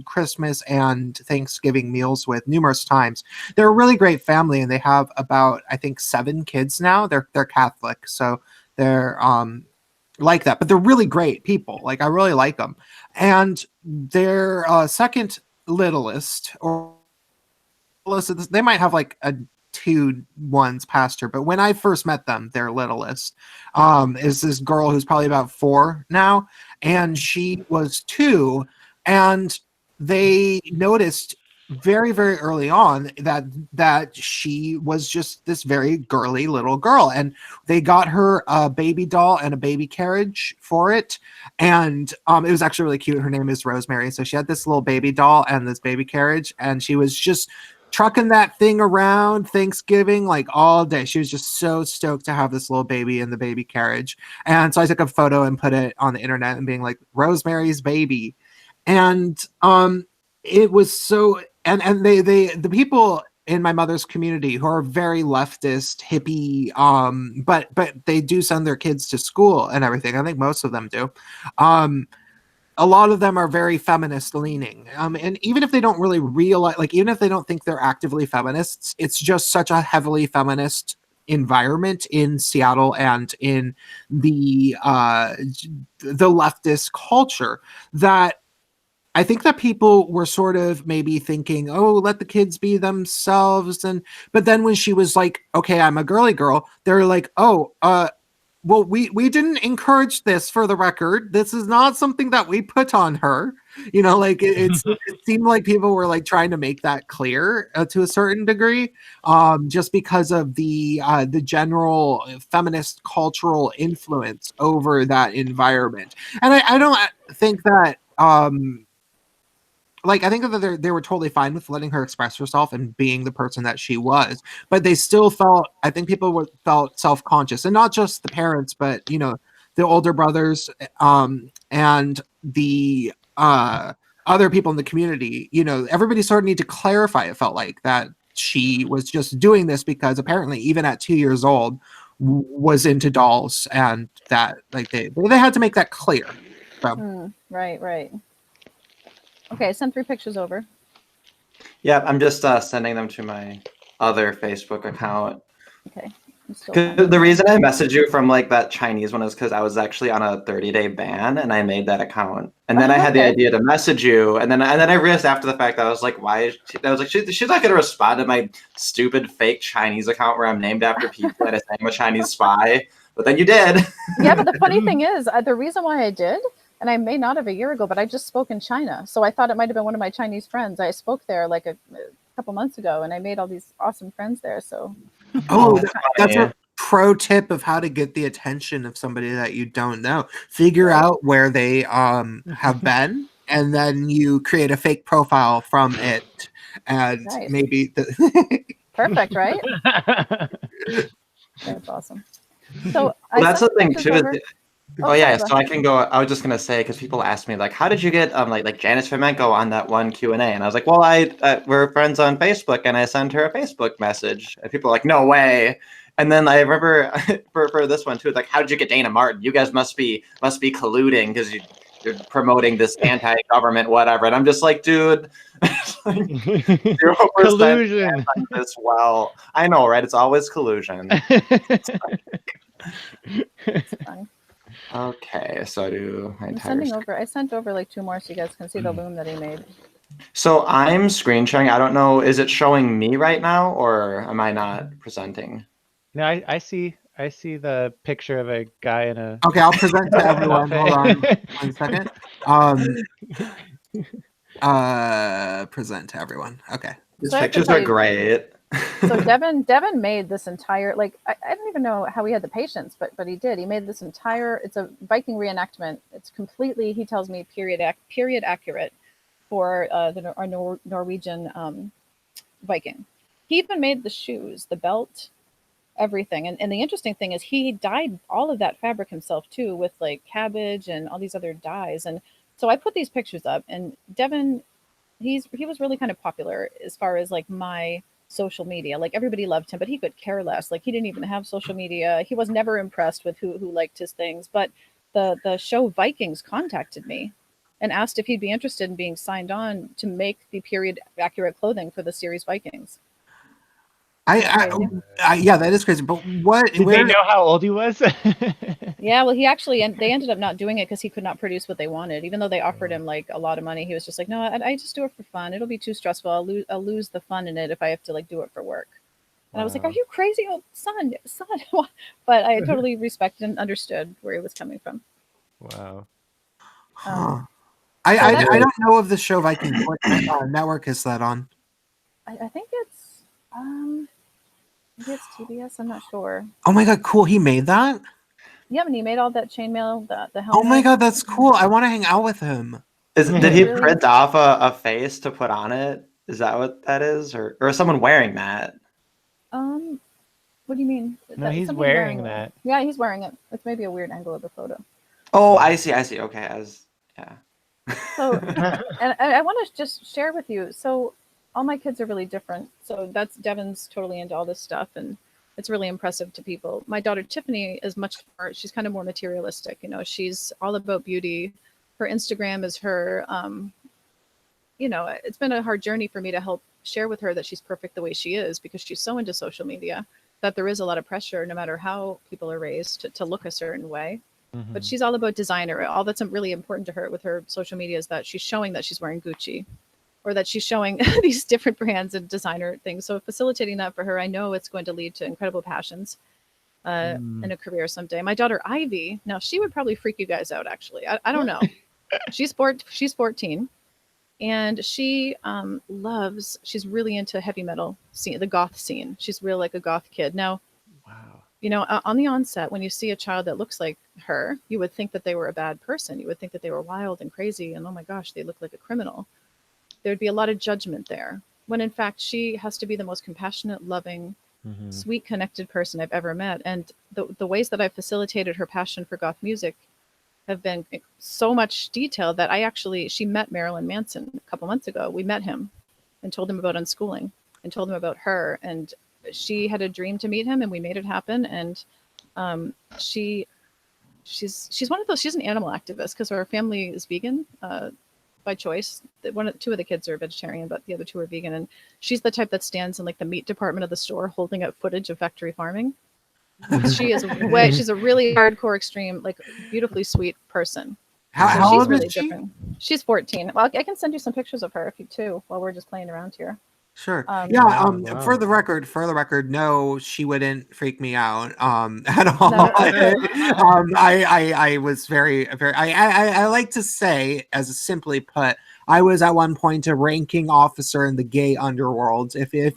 Christmas and Thanksgiving meals with numerous times. They're a really great family, and they have about, I think, 7 kids now. They're Catholic, so they're like that, but they're really great people. Like, I really like them. And their second littlest, or they might have like a 2 ones past her, but when I first met them, their littlest is this girl who's probably about 4 now, and she was 2, and they noticed very, very early on that she was just this very girly little girl, and they got her a baby doll and a baby carriage for it. And it was actually really cute. Her name is Rosemary. So she had this little baby doll and this baby carriage, and she was just trucking that thing around Thanksgiving like all day. She was just so stoked to have this little baby in the baby carriage. And so I took a photo and put it on the internet and being like, Rosemary's baby. And it was so, and the people in my mother's community who are very leftist, hippie, but they do send their kids to school and everything. I think most of them do. A lot of them are very feminist leaning. And even if they don't really realize, like, even if they don't think they're actively feminists, it's just such a heavily feminist environment in Seattle and in the leftist culture, that I think that people were sort of maybe thinking, oh, let the kids be themselves. But then when she was like, okay, I'm a girly girl, they're like, oh, well, we didn't encourage this, for the record. This is not something that we put on her. You know, like it seemed like people were like trying to make that clear to a certain degree, just because of the general feminist cultural influence over that environment. And I don't think that like I think that they were totally fine with letting her express herself and being the person that she was, but they still felt, I think people felt self-conscious, and not just the parents, but you know, the older brothers, and the other people in the community. You know, everybody sort of need to clarify. It felt like that she was just doing this because apparently, even at 2 years old, was into dolls, and that like they had to make that clear. So. Right. Okay, I sent 3 pictures over. Yeah, I'm just sending them to my other Facebook account. Okay. The reason I messaged you from like that Chinese one is because I was actually on a 30-day ban and I made that account. And then I had the idea to message you. And then I realized after the fact that I was like, why? I was like, she's not going to respond to my stupid fake Chinese account where I'm named after people and I say I'm a Chinese spy. But then you did. Yeah, but the funny thing is, the reason why I did, and I may not have a year ago, but I just spoke in China. So I thought it might have been one of my Chinese friends. I spoke there like a couple months ago and I made all these awesome friends there. So that's a pro tip of how to get the attention of somebody that you don't know. Figure out where they have been, and then you create a fake profile from it, and maybe perfect, right? That's awesome. So that's the thing too. So I can go. I was just gonna say, because people ask me like, how did you get like Janice Fomenko on that one Q&A? And I was like, well, we're friends on Facebook, and I sent her a Facebook message, and people are like, no way. And then I remember for this one too, it's like, how did you get Dayna Martin? You guys must be colluding because you're promoting this anti-government whatever. And I'm just like, dude, like, 0% collusion. This well, I know, right? It's always collusion. It's funny. Okay, so I do my entire. I sent over like 2 more so you guys can see the loom that he made. So I'm screen sharing. I don't know. Is it showing me right now, or am I not presenting? No, I see the picture of a guy in a. Okay, I'll present to everyone. Hold on 1 second. Present to everyone. Okay. These pictures are great. So Devin made this entire, like, I don't even know how he had the patience, but he did. He made this entire, it's a Viking reenactment. It's completely, he tells me, period accurate for our Norwegian Viking. He even made the shoes, the belt, everything. And the interesting thing is he dyed all of that fabric himself too, with like cabbage and all these other dyes. And so I put these pictures up, and Devin, he was really kind of popular as far as like my social media. Like everybody loved him, but he could care less. Like he didn't even have social media. He was never impressed with who liked his things. But the show Vikings contacted me and asked if he'd be interested in being signed on to make the period accurate clothing for the series Vikings. Yeah, that is crazy. But what? Did they know how old he was? Yeah, well, they ended up not doing it because he could not produce what they wanted. Even though they offered him like a lot of money, he was just like, no, I just do it for fun. It'll be too stressful. I'll lose the fun in it if I have to like do it for work. And I was like, are you crazy, old son? But I totally respected and understood where he was coming from. Wow. I don't know of the show Vikings. What network is that on? I think it's maybe it's TBS. I'm not sure. Oh my god, cool! He made that. Yeah, and he made all that chainmail, the helmet. Oh my god, that's cool! I want to hang out with him. Did he print off a face to put on it? Is that what that is, or is someone wearing that? What do you mean? No, he's wearing that. Yeah, he's wearing it. It's maybe a weird angle of the photo. Oh, I see. Okay, yeah. So, and I want to just share with you. So, all my kids are really different. So that's Devin's totally into all this stuff, and it's really impressive to people. My daughter Tiffany is much more. She's kind of more materialistic. You know, she's all about beauty. Her Instagram is her. You know, it's been a hard journey for me to help share with her that she's perfect the way she is, because she's so into social media that there is a lot of pressure, no matter how people are raised, to look a certain way. Mm-hmm. But she's all about designer. All that's really important to her with her social media is that she's showing that she's wearing Gucci, or that she's showing these different brands and designer things. So facilitating that for her, I know it's going to lead to incredible passions in a career someday. My daughter Ivy, now she would probably freak you guys out, actually. I don't know. She's 14, and she she's really into heavy metal scene, the goth scene. She's real like a goth kid. Now, Wow. on the onset, when you see a child that looks like her, you would think that they were a bad person. You would think that they were wild and crazy, and oh my gosh, they look like a criminal. There'd be a lot of judgment there, when in fact she has to be the most compassionate, loving, sweet, connected person I've ever met. And the ways that I've facilitated her passion for goth music have been so much detail that she met Marilyn Manson a couple months ago. We met him and told him about unschooling and told him about her. And she had a dream to meet him, and we made it happen. And she's one of those, she's an animal activist because her family is vegan by choice. Two of the kids are vegetarian, but the other two are vegan. And she's the type that stands in like the meat department of the store holding up footage of factory farming. She's a really hardcore, extreme, like beautifully sweet person. How she's old really is she? different. She's 14. Well, I can send you some pictures of her if you too, while we're just playing around here. Sure. Wow. For the record, no, she wouldn't freak me out at all. No. I was very I like to say, as simply put, I was at one point a ranking officer in the gay underworld. If you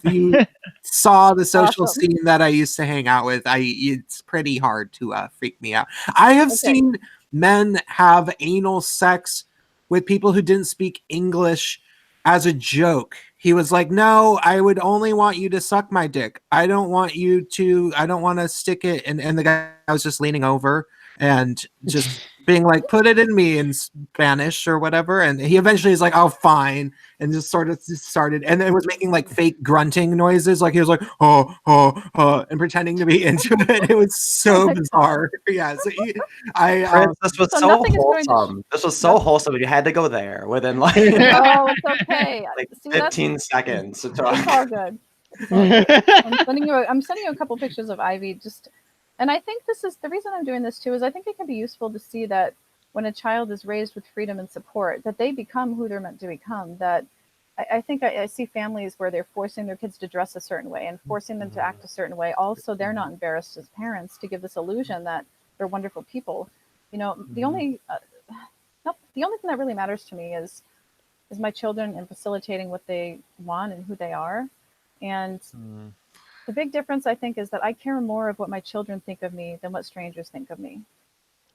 saw the social Awesome. scene that I used to hang out with, it's pretty hard to freak me out. I have seen men have anal sex with people who didn't speak English as a joke. He was like, no, I would only want you to suck my dick. I don't want to stick it. And the guy was just leaning over and just being like, put it in me in Spanish or whatever. And he eventually is like, oh, fine. And just sort of started. And it was making like fake grunting noises. Like he was like, and pretending to be into it. It was so bizarre. Yeah. So this was So so nothing is going to wholesome. This was so wholesome. You had to go there within like, Oh, it's okay. like See, 15 seconds to It's talk. all good. It's all good. I'm sending you a couple pictures of Ivy. And I think this is the reason I'm doing this too. Is I think it can be useful to see that when a child is raised with freedom and support, that they become who they're meant to become. That I think I see families where they're forcing their kids to dress a certain way and forcing them to act a certain way. Also, they're not embarrassed as parents to give this illusion that they're wonderful people. The only thing that really matters to me is my children and facilitating what they want and who they are. And the big difference, I think, is that I care more of what my children think of me than what strangers think of me.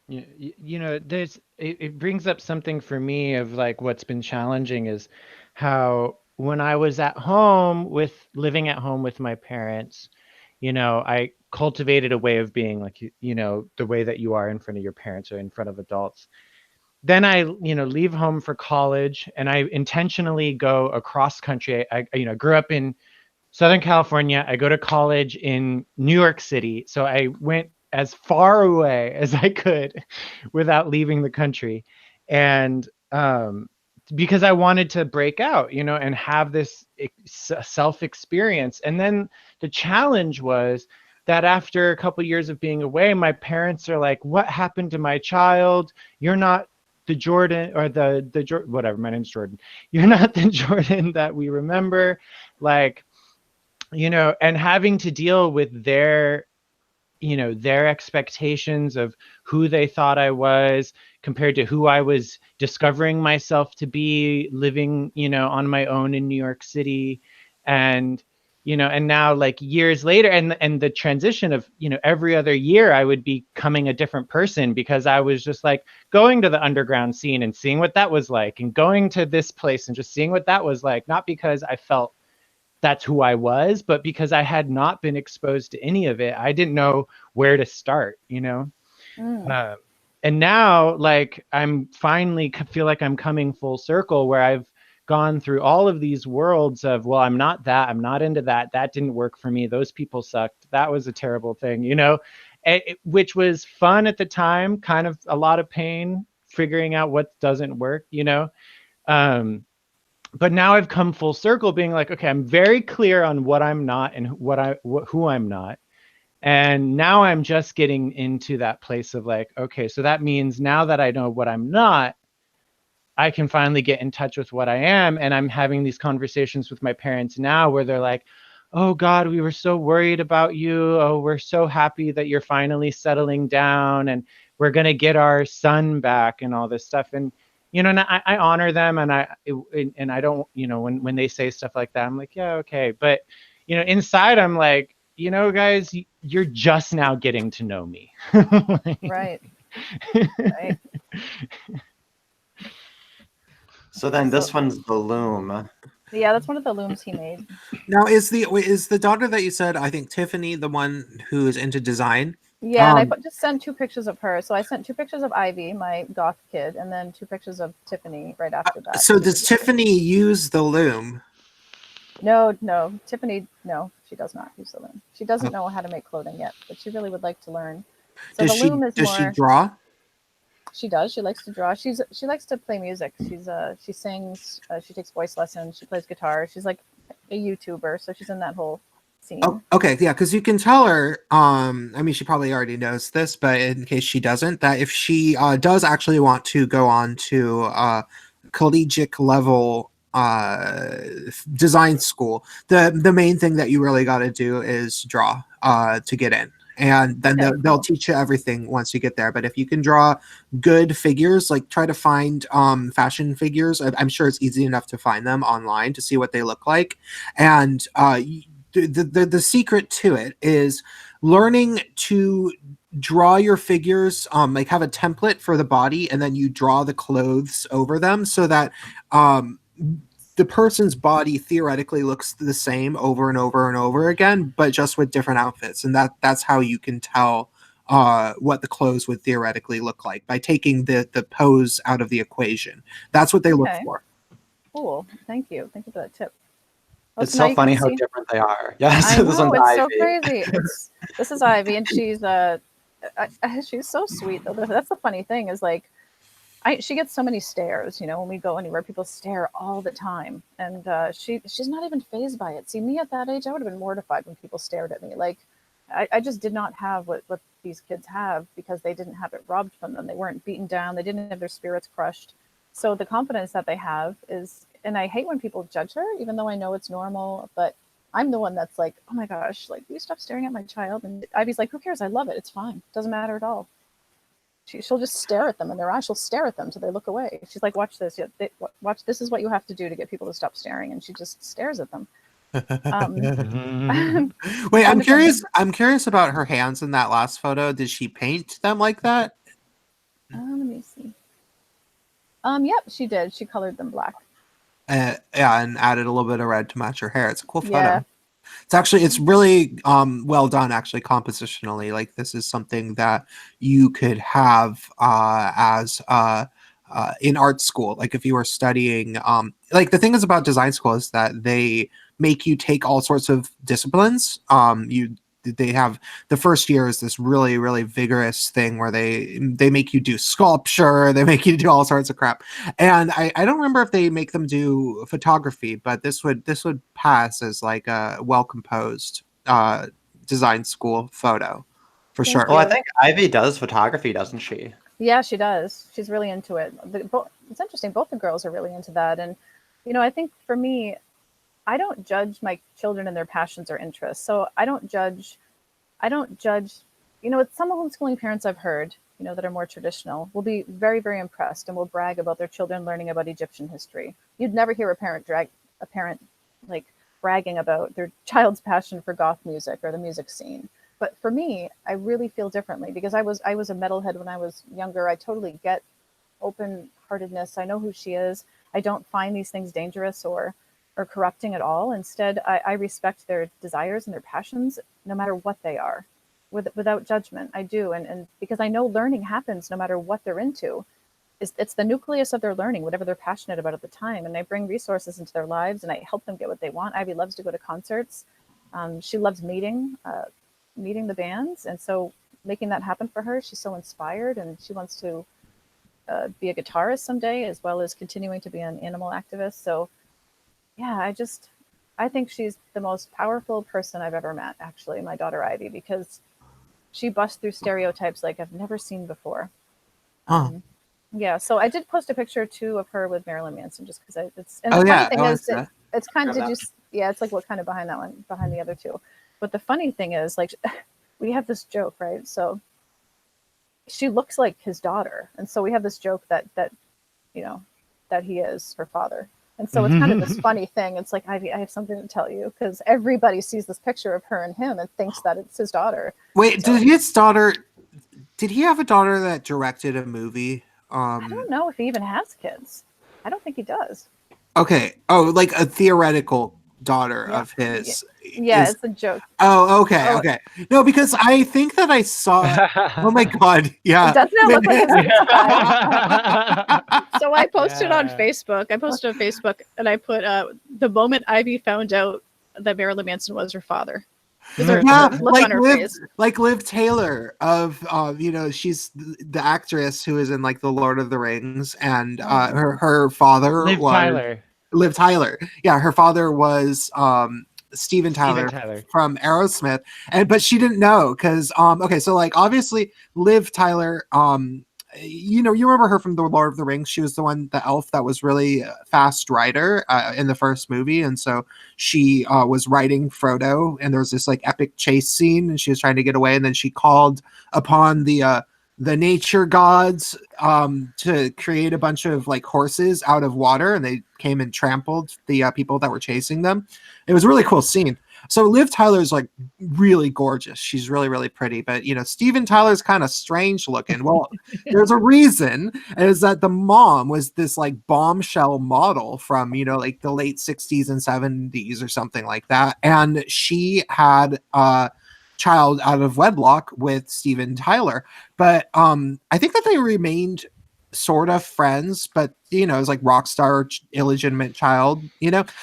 It brings up something for me of like what's been challenging is how when I was living at home with my parents, I cultivated a way of being like, the way that you are in front of your parents or in front of adults. Then I, leave home for college, and I intentionally go across country. I grew up in Southern California. I go to college in New York City. So I went as far away as I could without leaving the country. And because I wanted to break out, and have this self-experience. And then the challenge was that after a couple of years of being away, my parents are like, what happened to my child? You're not the Jordan or the whatever, my name's Jordan. You're not the Jordan that we remember. Like, and having to deal with their expectations of who they thought I was compared to who I was discovering myself to be living, on my own in New York City. And, and now like years later and the transition of, every other year I would be becoming a different person because I was just like going to the underground scene and seeing what that was like and going to this place and just seeing what that was like, not because I felt that's who I was, but because I had not been exposed to any of it. I didn't know where to start, and now like I'm finally feel like I'm coming full circle where I've gone through all of these worlds of, well, I'm not that, I'm not into that. That didn't work for me. Those people sucked. That was a terrible thing, which was fun at the time, kind of a lot of pain figuring out what doesn't work, but now I've come full circle being like, okay, I'm very clear on what I'm not and who I'm not. And now I'm just getting into that place of like, okay, so that means now that I know what I'm not, I can finally get in touch with what I am. And I'm having these conversations with my parents now where they're like, oh God, we were so worried about you. Oh, we're so happy that you're finally settling down and we're going to get our son back and all this stuff. And you know, and I honor them, and I don't, you know, when they say stuff like that, I'm like, yeah, okay. But, you know, inside I'm like, you know, guys, you're just now getting to know me. Right. Right. So then this one's the loom. Yeah, that's one of the looms he made. Now, is the daughter that you said, I think Tiffany, the one who is into design? Yeah, and I just sent 2 pictures of her. So I sent 2 pictures of Ivy, my goth kid, and then 2 pictures of Tiffany right after that. So does Tiffany use the loom? No, Tiffany, no, she does not use the loom. She doesn't know how to make clothing yet, but she really would like to learn. So the loom is does more. she draw? She does. She likes to draw. She likes to play music. She sings. She takes voice lessons. She plays guitar. She's like a YouTuber, so she's in that whole scene. Oh, okay, yeah, because you can tell her. I mean, she probably already knows this, but in case she doesn't, that if she does actually want to go on to collegiate level design school, the main thing that you really got to do is draw to get in. And then they'll teach you everything once you get there. But if you can draw good figures, like try to find fashion figures. I'm sure it's easy enough to find them online to see what they look like. And the secret to it is learning to draw your figures, like have a template for the body, and then you draw the clothes over them so that the person's body theoretically looks the same over and over and over again, but just with different outfits. And that's how you can tell what the clothes would theoretically look like, by taking the pose out of the equation. That's what they look for. Cool. Thank you for that tip. It's so funny how different they are. Yes, I know, this one's it's Ivy. so crazy. This is Ivy, and she's so sweet. Though that's the funny thing is, like, she gets so many stares. You know, when we go anywhere, people stare all the time, and she's not even fazed by it. See, me at that age, I would have been mortified when people stared at me. Like, I just did not have what these kids have, because they didn't have it robbed from them. They weren't beaten down. They didn't have their spirits crushed. So the confidence that they have is, and I hate when people judge her, even though I know it's normal, but I'm the one that's like, oh my gosh, like, will you stop staring at my child? And Ivy's like, who cares? I love it. It's fine. Doesn't matter at all. She'll just stare at them in their eyes. She'll stare at them till they look away. She's like, watch this. Watch. This is what you have to do to get people to stop staring. And she just stares at them. Wait, I'm curious. I'm curious about her hands in that last photo. Did she paint them like that? Let me see. Yep, she did. She colored them black. Yeah, and added a little bit of red to match her hair. It's a cool photo. Yeah. It's really well done, actually, compositionally. Like, this is something that you could have as in art school. Like, if you were studying, like, the thing is about design school is that they make you take all sorts of disciplines. They have, the first year is this really, really vigorous thing where they make you do sculpture, they make you do all sorts of crap. And I don't remember if they make them do photography, but this would pass as like a well-composed design school photo for sure. Well, I think Ivy does photography, doesn't she? Yeah, she does. She's really into it. It's interesting. Both the girls are really into that. And, you know, I think for me, I don't judge my children and their passions or interests. So I don't judge, you know, with some homeschooling parents I've heard, you know, that are more traditional, will be very, very impressed and will brag about their children learning about Egyptian history. You'd never hear a parent like bragging about their child's passion for goth music or the music scene. But for me, I really feel differently, because I was a metalhead when I was younger. I totally get open-heartedness. I know who she is. I don't find these things dangerous or corrupting at all. Instead, I respect their desires and their passions, no matter what they are, without judgment. I do, and because I know learning happens no matter what they're into. It's the nucleus of their learning, whatever they're passionate about at the time, and I bring resources into their lives, and I help them get what they want. Ivy loves to go to concerts. She loves meeting the bands, and so making that happen for her, she's so inspired, and she wants to be a guitarist someday, as well as continuing to be an animal activist. So yeah, I think she's the most powerful person I've ever met, actually, my daughter Ivy, because she busts through stereotypes like I've never seen before. Yeah, so I did post a picture too of her with Marilyn Manson, just because it's. And the funny thing is, it's kind of, it's like what kind of behind that one, behind the other two. But the funny thing is, like, we have this joke, right? So she looks like his daughter, and so we have this joke that you know, that he is her father. And so it's kind of this funny thing. It's like, Ivy, I have something to tell you, because everybody sees this picture of her and him and thinks that it's his daughter. Wait, So, did he have a daughter that directed a movie? I don't know if he even has kids. I don't think he does. Okay. Oh, like a theoretical daughter Yeah. of his. Yeah, it's a joke. Oh, okay, Oh. okay. No, because I think that I saw. Oh my god, yeah. Doesn't it look like his So I posted on Yeah. Facebook. I posted on Facebook and I put the moment Ivy found out that Marilyn Manson was her father. Her Yeah, look on her face. like Liv Taylor of she's the actress who is in like the Lord of the Rings, and her father Liv was Tyler. Liv Tyler. Yeah, her father was Steven Tyler from Aerosmith, but she didn't know because okay, so like obviously Liv Tyler, you remember her from the Lord of the Rings. She was the elf that was really fast rider in the first movie, and so she was riding Frodo, and there was this like epic chase scene, and she was trying to get away, and then she called upon the nature gods to create a bunch of like horses out of water, and they came and trampled the people that were chasing them. It was a really cool scene. So Liv Tyler's like really gorgeous. She's really, really pretty. But Steven Tyler's kind of strange looking. Well, there's a reason, is that the mom was this like bombshell model from like the late 60s and 70s or something like that. And she had child out of wedlock with Steven Tyler. But I think that they remained sort of friends, but it was like rock star illegitimate child,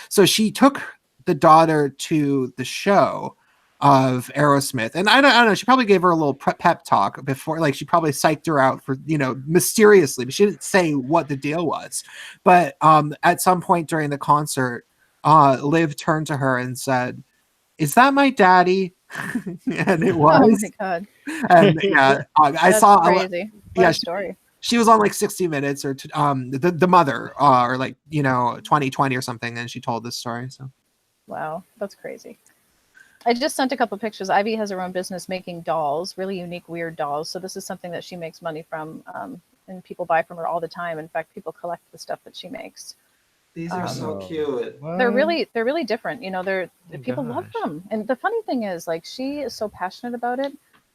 so she took the daughter to the show of Aerosmith, and I don't know, she probably gave her a little pep talk before, like she probably psyched her out for mysteriously, but she didn't say what the deal was. But at some point during the concert, Liv turned to her and said, "Is that my daddy?" And it was. Oh my god! And yeah, I That's saw crazy. What yeah, a story. she was on like 60 Minutes or the mother or like 2020 or something, and she told this story. So wow, that's crazy. I just sent a couple of pictures. Ivy has her own business making dolls, really unique, weird dolls. So this is something that she makes money from, and people buy from her all the time. In fact, people collect the stuff that she makes. These are so cute. They're really different. People love them. And the funny thing is, like, she is so passionate about it.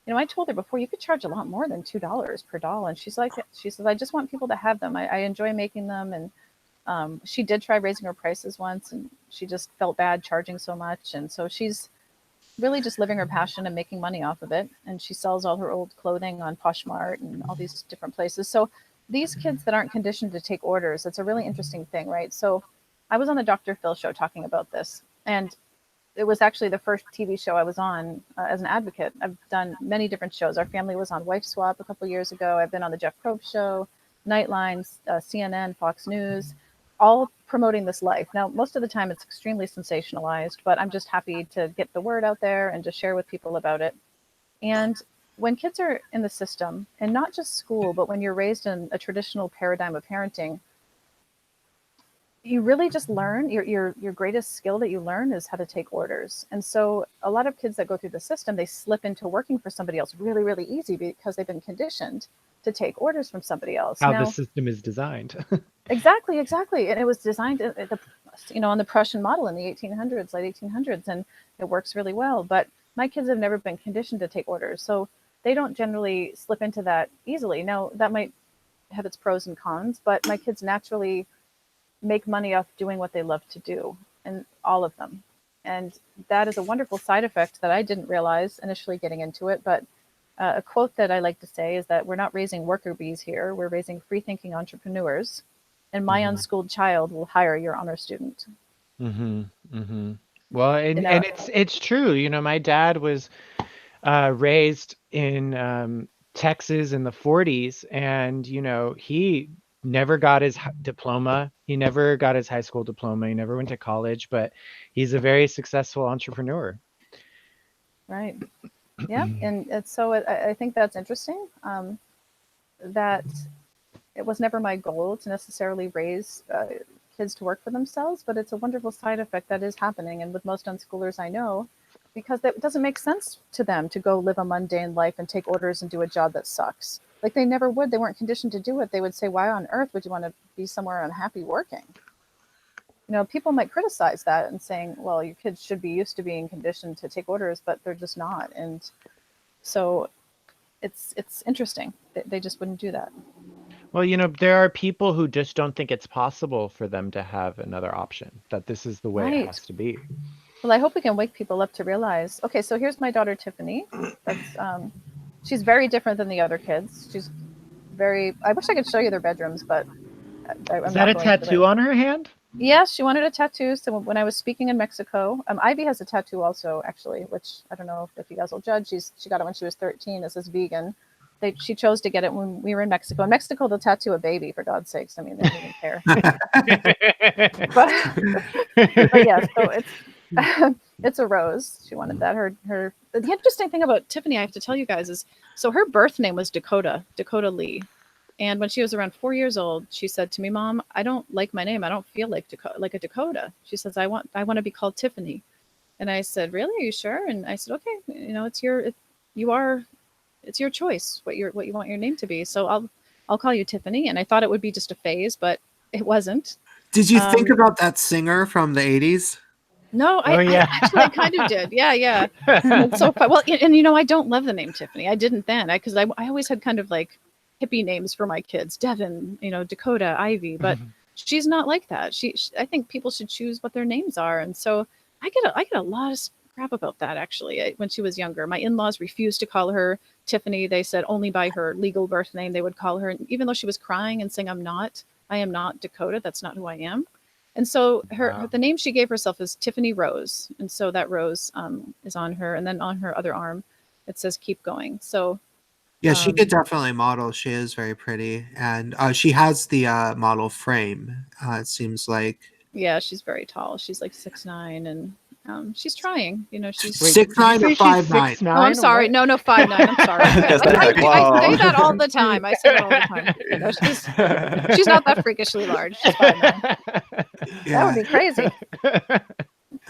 I told her before, you could charge a lot more than $2 per doll. And she says, I just want people to have them. I enjoy making them. And she did try raising her prices once, and she just felt bad charging so much. And so she's really just living her passion and making money off of it. And she sells all her old clothing on Poshmark and all these different places. So these kids that aren't conditioned to take orders, it's a really interesting thing, right? So I was on the Dr. Phil show talking about this, and it was actually the first TV show I was on as an advocate. I've done many different shows. Our family was on Wife Swap a couple of years ago. I've been on the Jeff Probst show, Nightline, CNN, Fox News, all promoting this life. Now, most of the time it's extremely sensationalized, but I'm just happy to get the word out there and to share with people about it. And when kids are in the system, and not just school, but when you're raised in a traditional paradigm of parenting, you really just learn your greatest skill that you learn is how to take orders. And so a lot of kids that go through the system, they slip into working for somebody else really, really easy because they've been conditioned to take orders from somebody else. How the system is designed. Exactly. And it was designed on the Prussian model in the 1800s, late 1800s, and it works really well. But my kids have never been conditioned to take orders, so they don't generally slip into that easily. Now, that might have its pros and cons, but my kids naturally make money off doing what they love to do, and all of them. And that is a wonderful side effect that I didn't realize initially getting into it. But a quote that I like to say is that we're not raising worker bees here. We're raising free-thinking entrepreneurs. And my unschooled child will hire your honor student. Well, and it's true. My dad was raised in Texas in the 40s, and he never got his diploma. He never got his high school diploma. He never went to college, but he's a very successful entrepreneur. Right. Yeah. And so I think that's interesting. That it was never my goal to necessarily raise kids to work for themselves, but it's a wonderful side effect that is happening. And with most unschoolers I know, because it doesn't make sense to them to go live a mundane life and take orders and do a job that sucks. Like they never would. They weren't conditioned to do it. They would say, why on earth would you want to be somewhere unhappy working? People might criticize that and saying, well, your kids should be used to being conditioned to take orders, but they're just not. And so it's interesting. They just wouldn't do that. Well, there are people who just don't think it's possible for them to have another option, that this is the way it has to be. Well, I hope we can wake people up to realize, okay, so here's my daughter, Tiffany. She's very different than the other kids. She's I wish I could show you their bedrooms, but I'm Is that a tattoo on her hand? Yes, she wanted a tattoo. So when I was speaking in Mexico, Ivy has a tattoo also, actually, which I don't know if you guys will judge. She got it when she was 13. It says vegan. She chose to get it when we were in Mexico. In Mexico, they'll tattoo a baby, for God's sakes. I mean, they don't even care. but yeah, so it's a rose. She wanted that. The interesting thing about Tiffany, I have to tell you guys, is so her birth name was Dakota Lee. And when she was around 4 years old, she said to me, Mom, I don't like my name. I don't feel like a Dakota. She says, I want to be called Tiffany. And I said, really? Are you sure? And I said, okay, it's your choice what you want your name to be. So I'll call you Tiffany. And I thought it would be just a phase, but it wasn't. Did you think about that singer from the 80s? No, I actually kind of did. Yeah. It's so fun. Well, and I don't love the name Tiffany. I didn't then, because I always had kind of like hippie names for my kids, Devin, Dakota, Ivy, but she's not like that. She I think people should choose what their names are. And so I get a lot of crap about that, actually. When she was younger, my in-laws refused to call her Tiffany. They said only by her legal birth name they would call her. And even though she was crying and saying, I am not Dakota. That's not who I am. And so the name she gave herself is Tiffany Rose. And so that rose is on her. And then on her other arm, it says keep going. So yeah, she could definitely model. She is very pretty. And she has the model frame, it seems like. Yeah, she's very tall. She's like 6'9", and she's trying. She's 6'9" or 5'9". Oh, I'm sorry. No, 5'9". I'm sorry. I say that all the time. She's not that freakishly large. She's 5'9". Yeah. That would be crazy.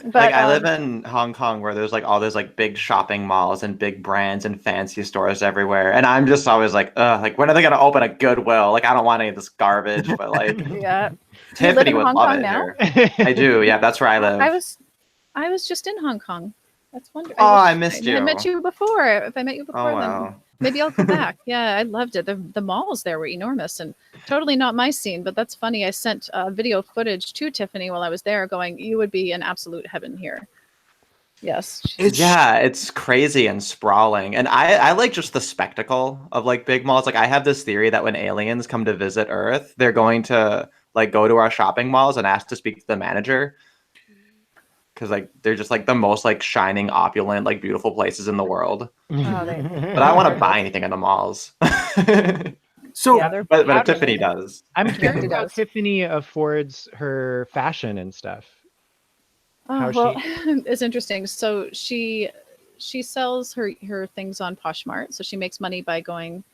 But I live in Hong Kong, where there's all those big shopping malls and big brands and fancy stores everywhere, and I'm just always when are they gonna open a Goodwill? I don't want any of this garbage, but yeah. Tiffany would love it here. I do. Yeah, that's where I live. I was just in Hong Kong. That's wonderful. Oh, I missed you. I met you before. If I met you before, then maybe I'll go back. Yeah, I loved it. The malls there were enormous and totally not my scene, but that's funny. I sent video footage to Tiffany while I was there going, you would be in absolute heaven here. Yes. It's crazy and sprawling. And I like just the spectacle of big malls. I have this theory that when aliens come to visit Earth, they're going to go to our shopping malls and ask to speak to the manager. Because they're just the most shining, opulent, beautiful places in the world. But I don't want to buy anything in the malls. So, but if Tiffany does, I'm curious how Tiffany affords her fashion and stuff. It's interesting. So she sells her things on Poshmark. So she makes money by going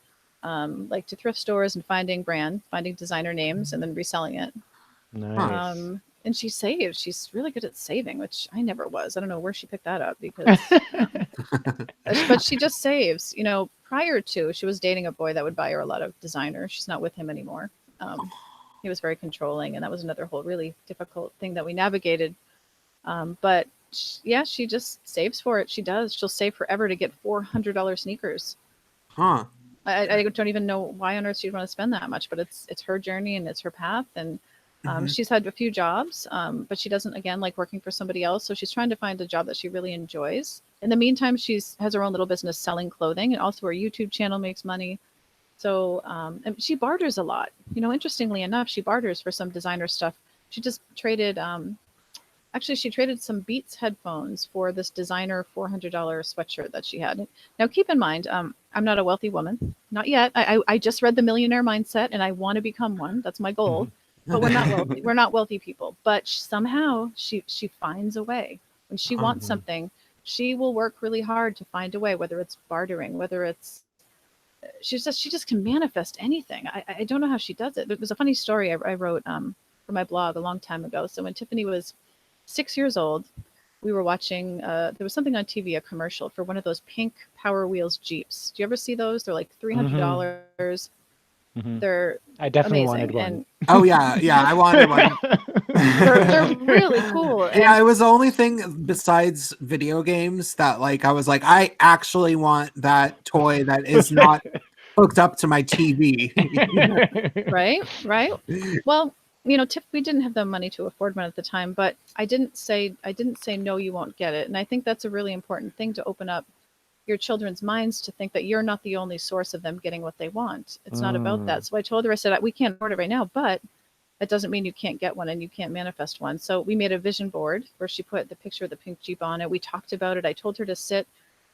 to thrift stores and finding designer names and then reselling it. Nice. And she saves. She's really good at saving, which I never was. I don't know where she picked that up because, but she just saves. Prior to, she was dating a boy that would buy her a lot of designer. She's not with him anymore. He was very controlling, and that was another whole really difficult thing that we navigated. But she just saves for it. She does. She'll save forever to get $400 sneakers. Huh. I don't even know why on earth she'd want to spend that much, but it's her journey and it's her path. And she's had a few jobs, but she doesn't, again, like working for somebody else. So she's trying to find a job that she really enjoys. In the meantime, has her own little business selling clothing, and also her YouTube channel makes money. So and she barters a lot. Interestingly enough, she barters for some designer stuff. She just traded, she traded some Beats headphones for this designer $400 sweatshirt that she had. Now, keep in mind, I'm not a wealthy woman. Not yet. I just read The Millionaire Mindset, and I want to become one. That's my goal. But we're not wealthy. We're not wealthy people. But somehow she finds a way. When she wants something, she will work really hard to find a way, whether it's bartering, whether it's she just can manifest anything. I don't know how she does it. There was a funny story I wrote for my blog a long time ago. So when Tiffany was 6 years old, we were watching, there was something on TV, a commercial for one of those pink Power Wheels Jeeps. Do you ever see those? They're like $300. Mhm. They're I definitely amazing. wanted one. And Oh yeah, I wanted one. they're really cool. And Yeah, it was the only thing besides video games that like I was like, I actually want that toy that is not hooked up to my TV. right. Well, you know, we didn't have the money to afford one at the time, but I didn't say no, you won't get it. And I think that's a really important thing, to open up your children's minds to think that you're not the only source of them getting what they want. It's not about that. So I told her, I said, we can't afford it right now, but that doesn't mean you can't get one and you can't manifest one. So we made a vision board where she put the picture of the pink Jeep on it. We talked about it. I told her to sit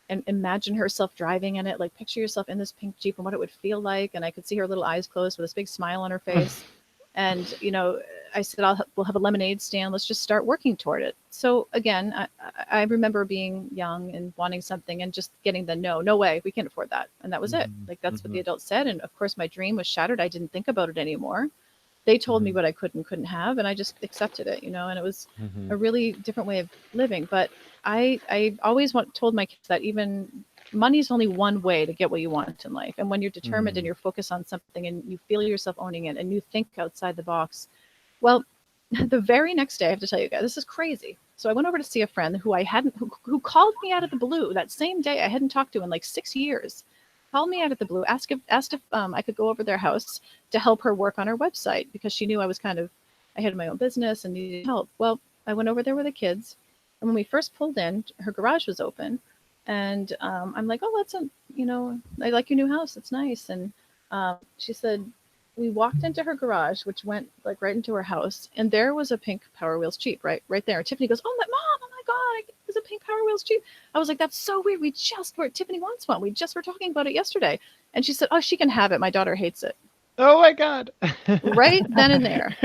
and imagine herself driving in it, like picture yourself in this pink Jeep and what it would feel like. And I could see her little eyes closed with this big smile on her face. And, you know, I said, we'll have a lemonade stand. Let's just start working toward it. So again, I remember being young and wanting something and just getting the no way, we can't afford that. And that was it. Like, that's what the adults said. And of course, my dream was shattered. I didn't think about it anymore. They told me what I could and couldn't have, and I just accepted it, you know, and it was a really different way of living. But I always told my kids that even money is only one way to get what you want in life. And when you're determined and you're focused on something and you feel yourself owning it and you think outside the box, well, the very next day, I have to tell you guys, this is crazy. So I went over to see a friend who who called me out of the blue that same day. I hadn't talked to in like 6 years. Called me out of the blue, asked if I could go over their house to help her work on her website, because she knew I had my own business and needed help. Well, I went over there with the kids, and when we first pulled in, her garage was open, and I'm like, oh, I like your new house. It's nice. And she said, we walked into her garage, which went like right into her house, and there was a pink Power Wheels Jeep right there. And Tiffany goes, oh my God, there's a pink Power Wheels Jeep. I was like, that's so weird. Tiffany wants one. We just were talking about it yesterday. And she said, oh, she can have it. My daughter hates it. Oh my God. Right then and there.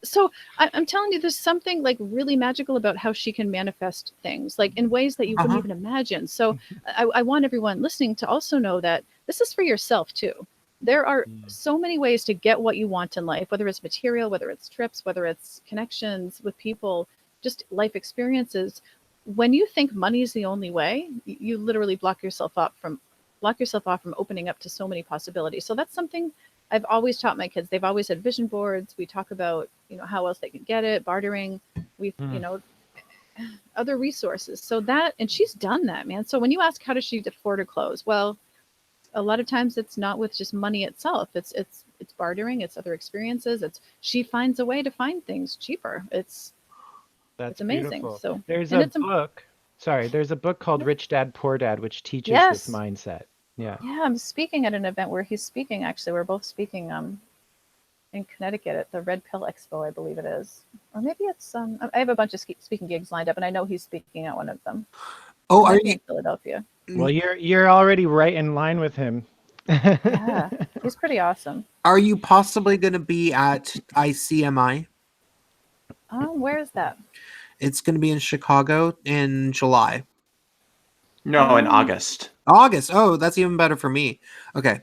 So I'm telling you, there's something like really magical about how she can manifest things, like in ways that you wouldn't even imagine. So I want everyone listening to also know that this is for yourself too. There are so many ways to get what you want in life, whether it's material, whether it's trips, whether it's connections with people, just life experiences. When you think money is the only way, you literally block yourself off from opening up to so many possibilities. So that's something I've always taught my kids. They've always had vision boards. We talk about, you know, how else they can get it, bartering, you know, other resources. So that, and she's done that, man. So when you ask, how does she afford her clothes? Well, a lot of times it's not with just money itself. It's bartering. It's other experiences. She finds a way to find things cheaper. It's amazing. Beautiful. So there's a book called Rich Dad, Poor Dad, which teaches this mindset. Yeah. I'm speaking at an event where he's speaking. Actually, we're both speaking in Connecticut at the Red Pill Expo, I believe it is, or maybe it's I have a bunch of speaking gigs lined up, and I know he's speaking at one of them. Oh, are you in Philadelphia? Well, you're already right in line with him. Yeah, he's pretty awesome. Are you possibly going to be at ICMI? Where is that? It's going to be in Chicago in July. No, in August. August. Oh, that's even better for me. Okay.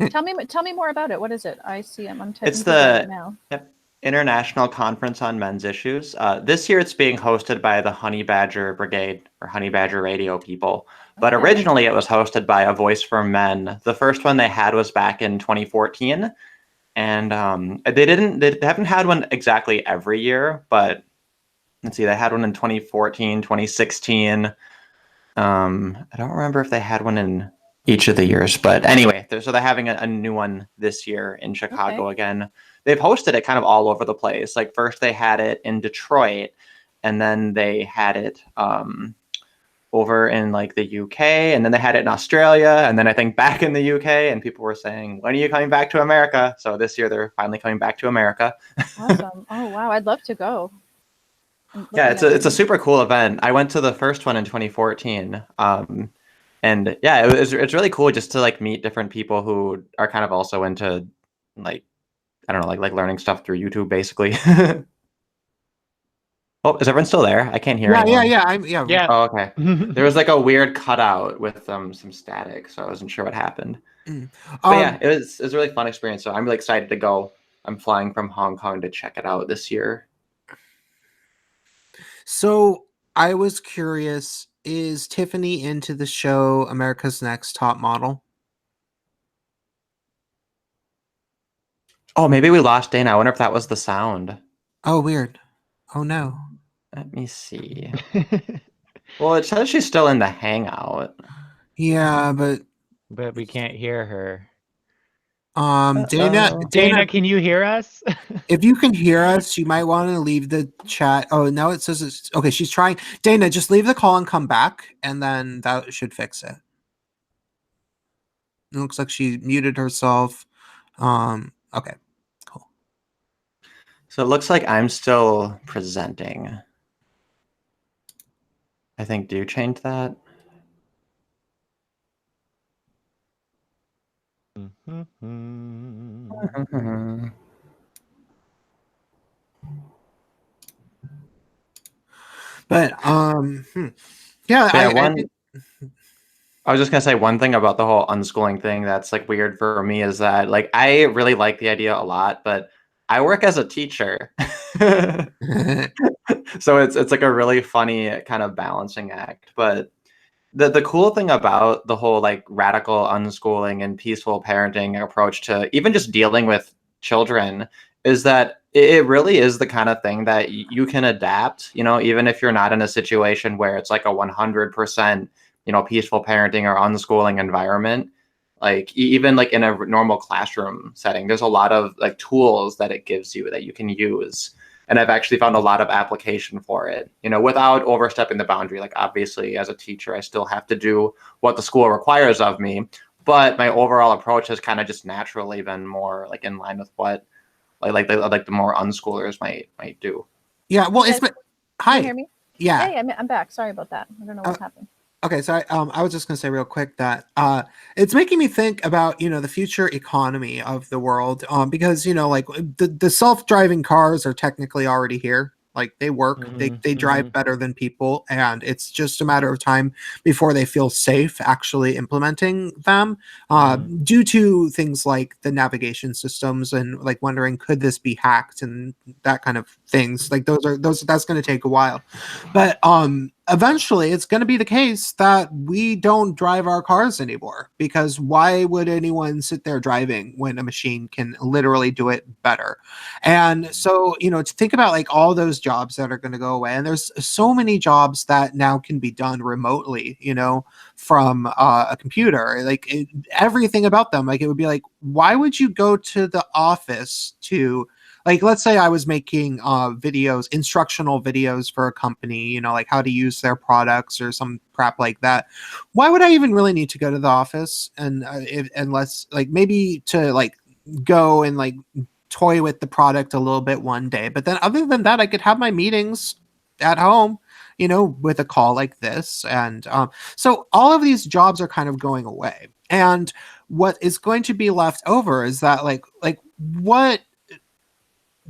Tell me more about it. What is it? I'm typing It's it right now. International Conference on Men's Issues. This year it's being hosted by the Honey Badger Brigade or Honey Badger Radio people. But originally it was hosted by A Voice for Men. The first one they had was back in 2014. And they haven't had one exactly every year, but let's see, they had one in 2014, 2016. I don't remember if they had one in each of the years, but anyway, they're having a new one this year in Chicago again. They've hosted it kind of all over the place. Like first they had it in Detroit, and then they had it over in like the UK, and then they had it in Australia, and then I think back in the UK, and people were saying, when are you coming back to America? So this year they're finally coming back to America. Awesome. Oh wow, I'd love to go. Yeah, it's a super cool event. I went to the first one in 2014. And yeah, it's really cool just to like meet different people who are kind of also into like, I don't know, like learning stuff through YouTube basically. Oh, is everyone still there? I can't hear anyone. Yeah. Oh, okay. There was like a weird cutout with some static, so I wasn't sure what happened. But yeah, it was a really fun experience. So I'm really excited to go. I'm flying from Hong Kong to check it out this year. So I was curious, is Tiffany into the show America's Next Top Model? Oh, maybe we lost Dayna. I wonder if that was the sound. Oh, weird. Oh no. Let me see. Well, it says she's still in the Hangout. Yeah, but But we can't hear her. Dayna, Uh-oh. Dayna, can you hear us? if you can hear us, you might want to leave the chat. Oh, now it says it's okay. She's trying. Dayna, just leave the call and come back, and then that should fix it. It looks like she muted herself. Okay, cool. So it looks like I'm still presenting. I think, do you change that? But yeah, Yeah, I one. think- I was just gonna say one thing about the whole unschooling thing that's like weird for me is that like I really like the idea a lot, but I work as a teacher. So it's like a really funny kind of balancing act. But the cool thing about the whole like radical unschooling and peaceful parenting approach to even just dealing with children is that it really is the kind of thing that you can adapt, you know, even if you're not in a situation where it's like a 100%, you know, peaceful parenting or unschooling environment. Like even like in a normal classroom setting, there's a lot of like tools that it gives you that you can use. And I've actually found a lot of application for it, you know, without overstepping the boundary. Like obviously as a teacher, I still have to do what the school requires of me, but my overall approach has kind of just naturally been more like in line with what like the more unschoolers might do. yeah. Well, Yes. it's been. Can Hi. you hear me? Yeah. Hey, I'm back. Sorry about that. I don't know what happened. Okay, so I was just going to say real quick that it's making me think about, you know, the future economy of the world, because, you know, like the self-driving cars are technically already here. Like they work, they drive better than people, and it's just a matter of time before they feel safe actually implementing them, due to things like the navigation systems and like wondering could this be hacked and that kind of things. Like that's going to take a while, but eventually it's going to be the case that we don't drive our cars anymore, because why would anyone sit there driving when a machine can literally do it better? And so, you know, to think about like all those jobs that are going to go away, and there's so many jobs that now can be done remotely, you know, from a computer, like everything about them. Like it would be like, why would you go to the office to, like, let's say I was making videos, instructional videos for a company, you know, like how to use their products or some crap like that. Why would I even really need to go to the office? And unless like maybe to like go and like toy with the product a little bit one day, but then other than that, I could have my meetings at home, you know, with a call like this. And so all of these jobs are kind of going away. And what is going to be left over is that like what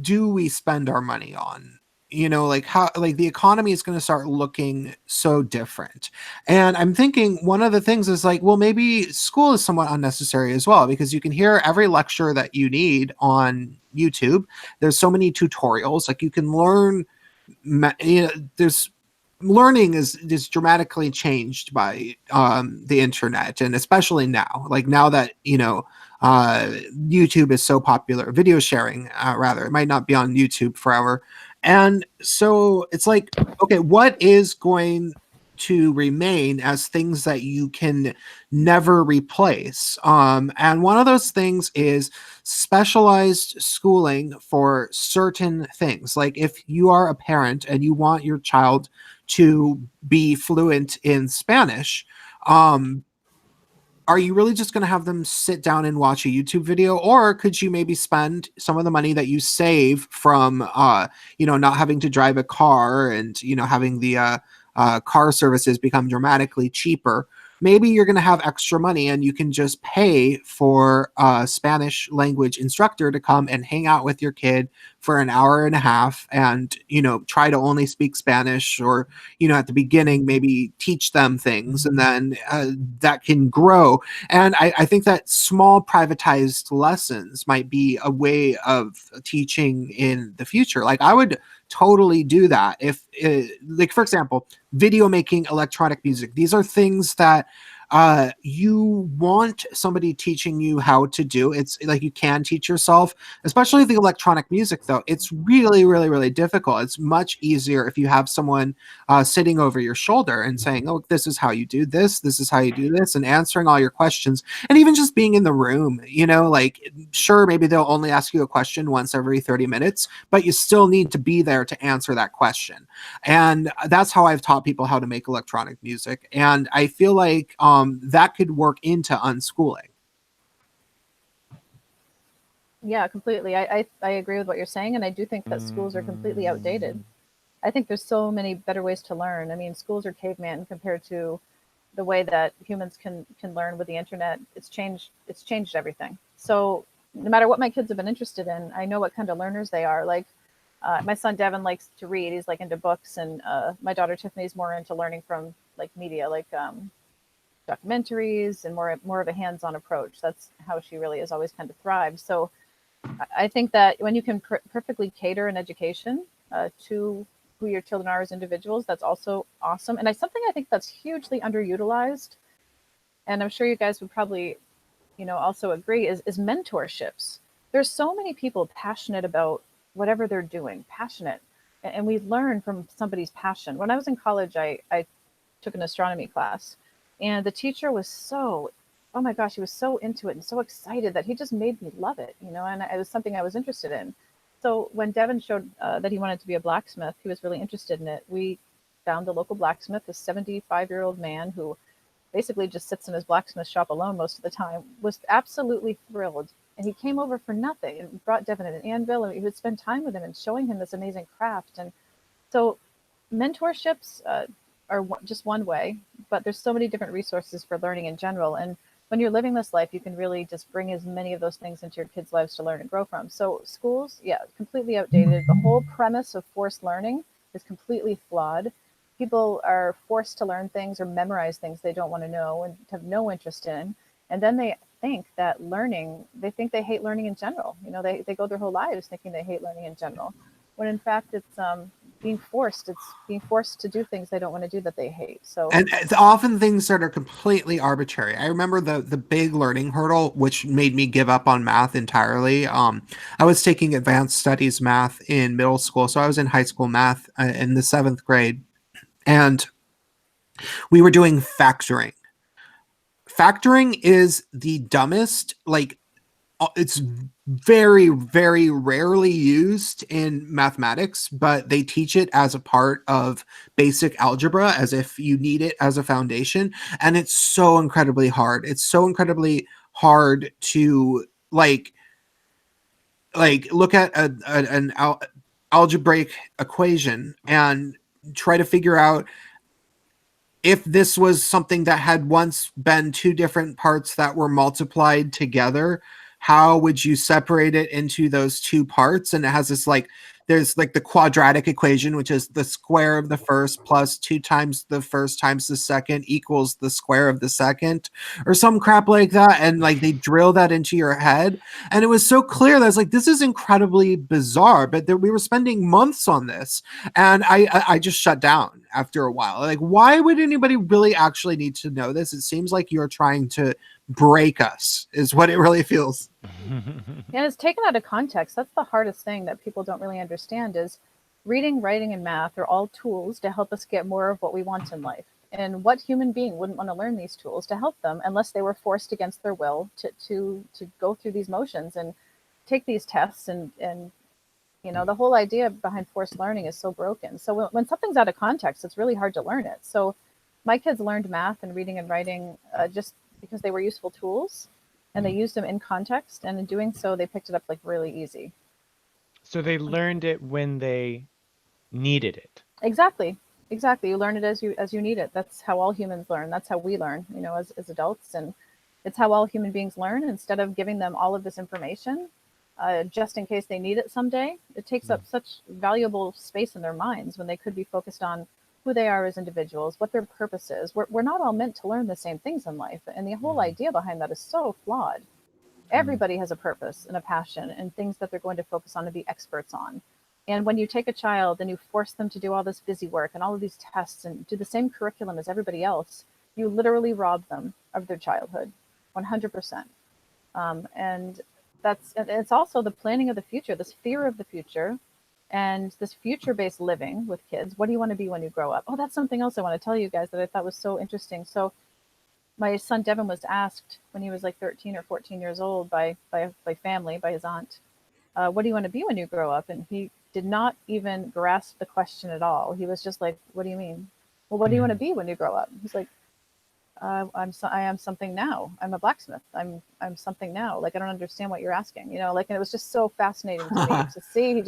do we spend our money on? You know, like how like the economy is going to start looking so different. And I'm thinking one of the things is like, well, maybe school is somewhat unnecessary as well, because you can hear every lecture that you need on YouTube. There's so many tutorials, like you can learn, you know, there's learning is dramatically changed by the internet, and especially now, like now that, you know, YouTube is so popular, video sharing, rather, it might not be on YouTube forever. And so it's like, okay, what is going to remain as things that you can never replace? And one of those things is specialized schooling for certain things. Like if you are a parent and you want your child to be fluent in Spanish, are you really just going to have them sit down and watch a YouTube video? Or could you maybe spend some of the money that you save from, you know, not having to drive a car and, you know, having the car services become dramatically cheaper? Maybe you're going to have extra money and you can just pay for a Spanish language instructor to come and hang out with your kid for an hour and a half and, try to only speak Spanish, or, at the beginning, maybe teach them things, and then that can grow. And I think that small privatized lessons might be a way of teaching in the future. Like, I would totally do that if, like, for example, video making, electronic music. These are things that you want somebody teaching you how to do. It's like you can teach yourself, especially the electronic music, though. It's really, really, really difficult. It's much easier if you have someone sitting over your shoulder and saying, oh, this is how you do this. This is how you do this, and answering all your questions. And even just being in the room, like, sure, maybe they'll only ask you a question once every 30 minutes, but you still need to be there to answer that question. And that's how I've taught people how to make electronic music. And I feel like that could work into unschooling. Yeah, completely. I agree with what you're saying, and I do think that schools are completely outdated. I think there's so many better ways to learn. I mean, schools are caveman compared to the way that humans can learn with the internet. It's changed everything. So no matter what my kids have been interested in, I know what kind of learners they are. Like my son Devin likes to read. He's like into books, and my daughter Tiffany's more into learning from like media, like documentaries, and more of a hands-on approach. That's how she really has always kind of thrived. So I think that when you can perfectly cater an education to who your children are as individuals, that's also awesome. And something I think that's hugely underutilized, and I'm sure you guys would probably, also agree, is mentorships. There's so many people passionate about whatever they're doing, passionate, and we learn from somebody's passion. When I was in college, I took an astronomy class, and the teacher was oh my gosh, he was so into it and so excited that he just made me love it, and it was something I was interested in. So when Devin showed that he wanted to be a blacksmith, he was really interested in it. We found the local blacksmith, a 75-year-old man who basically just sits in his blacksmith shop alone most of the time, was absolutely thrilled. And he came over for nothing and brought Devin an anvil, and he would spend time with him and showing him this amazing craft. And so mentorships are just one way, but there's so many different resources for learning in general. And when you're living this life, you can really just bring as many of those things into your kids' lives to learn and grow from. So schools, yeah, completely outdated. The whole premise of forced learning is completely flawed. People are forced to learn things or memorize things they don't want to know and have no interest in. And then they think that they hate learning in general. They go their whole lives thinking they hate learning in general, when in fact it's being forced to do things they don't want to do that they hate. So, and it's often things that are completely arbitrary. I remember the big learning hurdle, which made me give up on math entirely. I was taking advanced studies math in middle school, so I was in high school math in the 7th grade, and we were doing factoring. Factoring is the dumbest, like, it's very, very rarely used in mathematics, but they teach it as a part of basic algebra, as if you need it as a foundation. And it's so incredibly hard. It's so incredibly hard to like look at an algebraic equation and try to figure out if this was something that had once been two different parts that were multiplied together. How would you separate it into those two parts? And it has this there's the quadratic equation, which is the square of the first plus 2 times the first times the second equals the square of the second, or some crap like that. And they drill that into your head. And it was so clear that I was like, this is incredibly bizarre, but we were spending months on this. And I just shut down after a while. Why would anybody really actually need to know this? It seems like you're trying to break us, is what it really feels. And it's taken out of context. That's the hardest thing that people don't really understand is reading, writing, and math are all tools to help us get more of what we want in life. And what human being wouldn't want to learn these tools to help them unless they were forced against their will to go through these motions and take these tests and the whole idea behind forced learning is so broken. So when something's out of context, it's really hard to learn it. So my kids learned math and reading and writing just because they were useful tools, and they used them in context, and in doing so, they picked it up really easy. So they learned it when they needed it. Exactly. You learn it as you need it. That's how all humans learn. That's how we learn, as adults, and it's how all human beings learn. Instead of giving them all of this information, just in case they need it someday. It takes up such valuable space in their minds when they could be focused on who they are as individuals, what their purpose is. We're not all meant to learn the same things in life. And the whole idea behind that is so flawed. Everybody has a purpose and a passion and things that they're going to focus on and be experts on. And when you take a child and you force them to do all this busy work and all of these tests and do the same curriculum as everybody else, you literally rob them of their childhood, 100%. And it's also the planning of the future, this fear of the future, and this future-based living with kids. What do you want to be when you grow up? Oh, that's something else I want to tell you guys that I thought was so interesting. So my son Devin was asked when he was like 13 or 14 years old by family, by his aunt, what do you want to be when you grow up? And he did not even grasp the question at all. He was just like, what do you mean? Well, what do you want to be when you grow up? He's like, I am something now. I'm a blacksmith. I'm something now. Like, I don't understand what you're asking, like, and it was just so fascinating to me to see.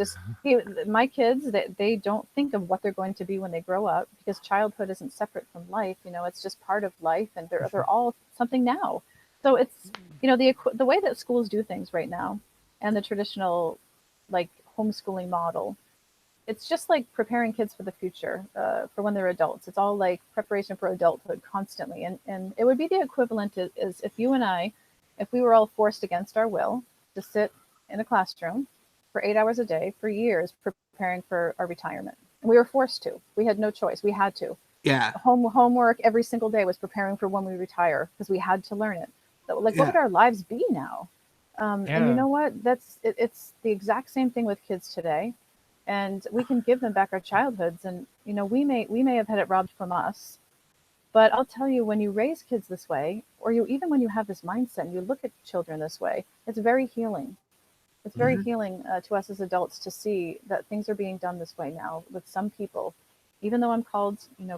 My kids, they don't think of what they're going to be when they grow up, because childhood isn't separate from life. It's just part of life, and they're all something now. So it's, the way that schools do things right now, and the traditional, like, homeschooling model, it's just like preparing kids for the future, for when they're adults. It's all like preparation for adulthood constantly. And it would be the equivalent is if you and I, if we were all forced against our will to sit in a classroom for 8 hours a day for years preparing for our retirement. And we were forced to. We had no choice. We had to. Yeah. Homework every single day was preparing for when we retire, because we had to learn it. So, like, what would our lives be now? And you know what? It's the exact same thing with kids today. And we can give them back our childhoods, and we may have had it robbed from us, but I'll tell you, when you raise kids this way, or even when you have this mindset and you look at children this way, it's very healing. It's very healing to us as adults to see that things are being done this way now with some people. Even though I'm called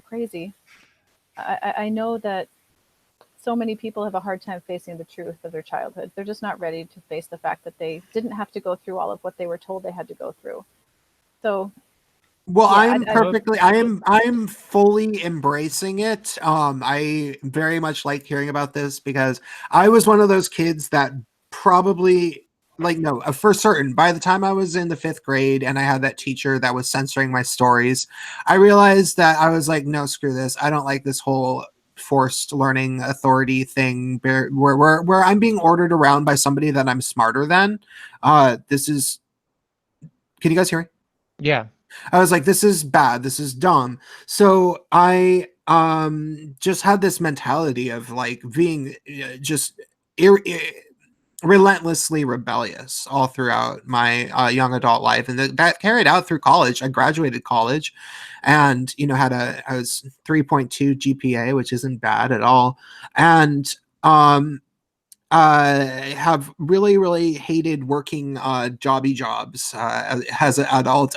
crazy, I know that so many people have a hard time facing the truth of their childhood. They're just not ready to face the fact that they didn't have to go through all of what they were told they had to go through. So, well, I'm fully embracing it. I very much like hearing about this, because I was one of those kids that probably, like, no, for certain, by the time I was in the 5th grade and I had that teacher that was censoring my stories, I realized that I was like, no, screw this. I don't like this whole forced learning authority thing where I'm being ordered around by somebody that I'm smarter than. Can you guys hear me? Yeah. I was like, this is bad. This is dumb. So I just had this mentality of like being just relentlessly rebellious all throughout my young adult life. And that carried out through college. I graduated college and, I was 3.2 GPA, which isn't bad at all. And have really, really hated working jobby jobs as an adult.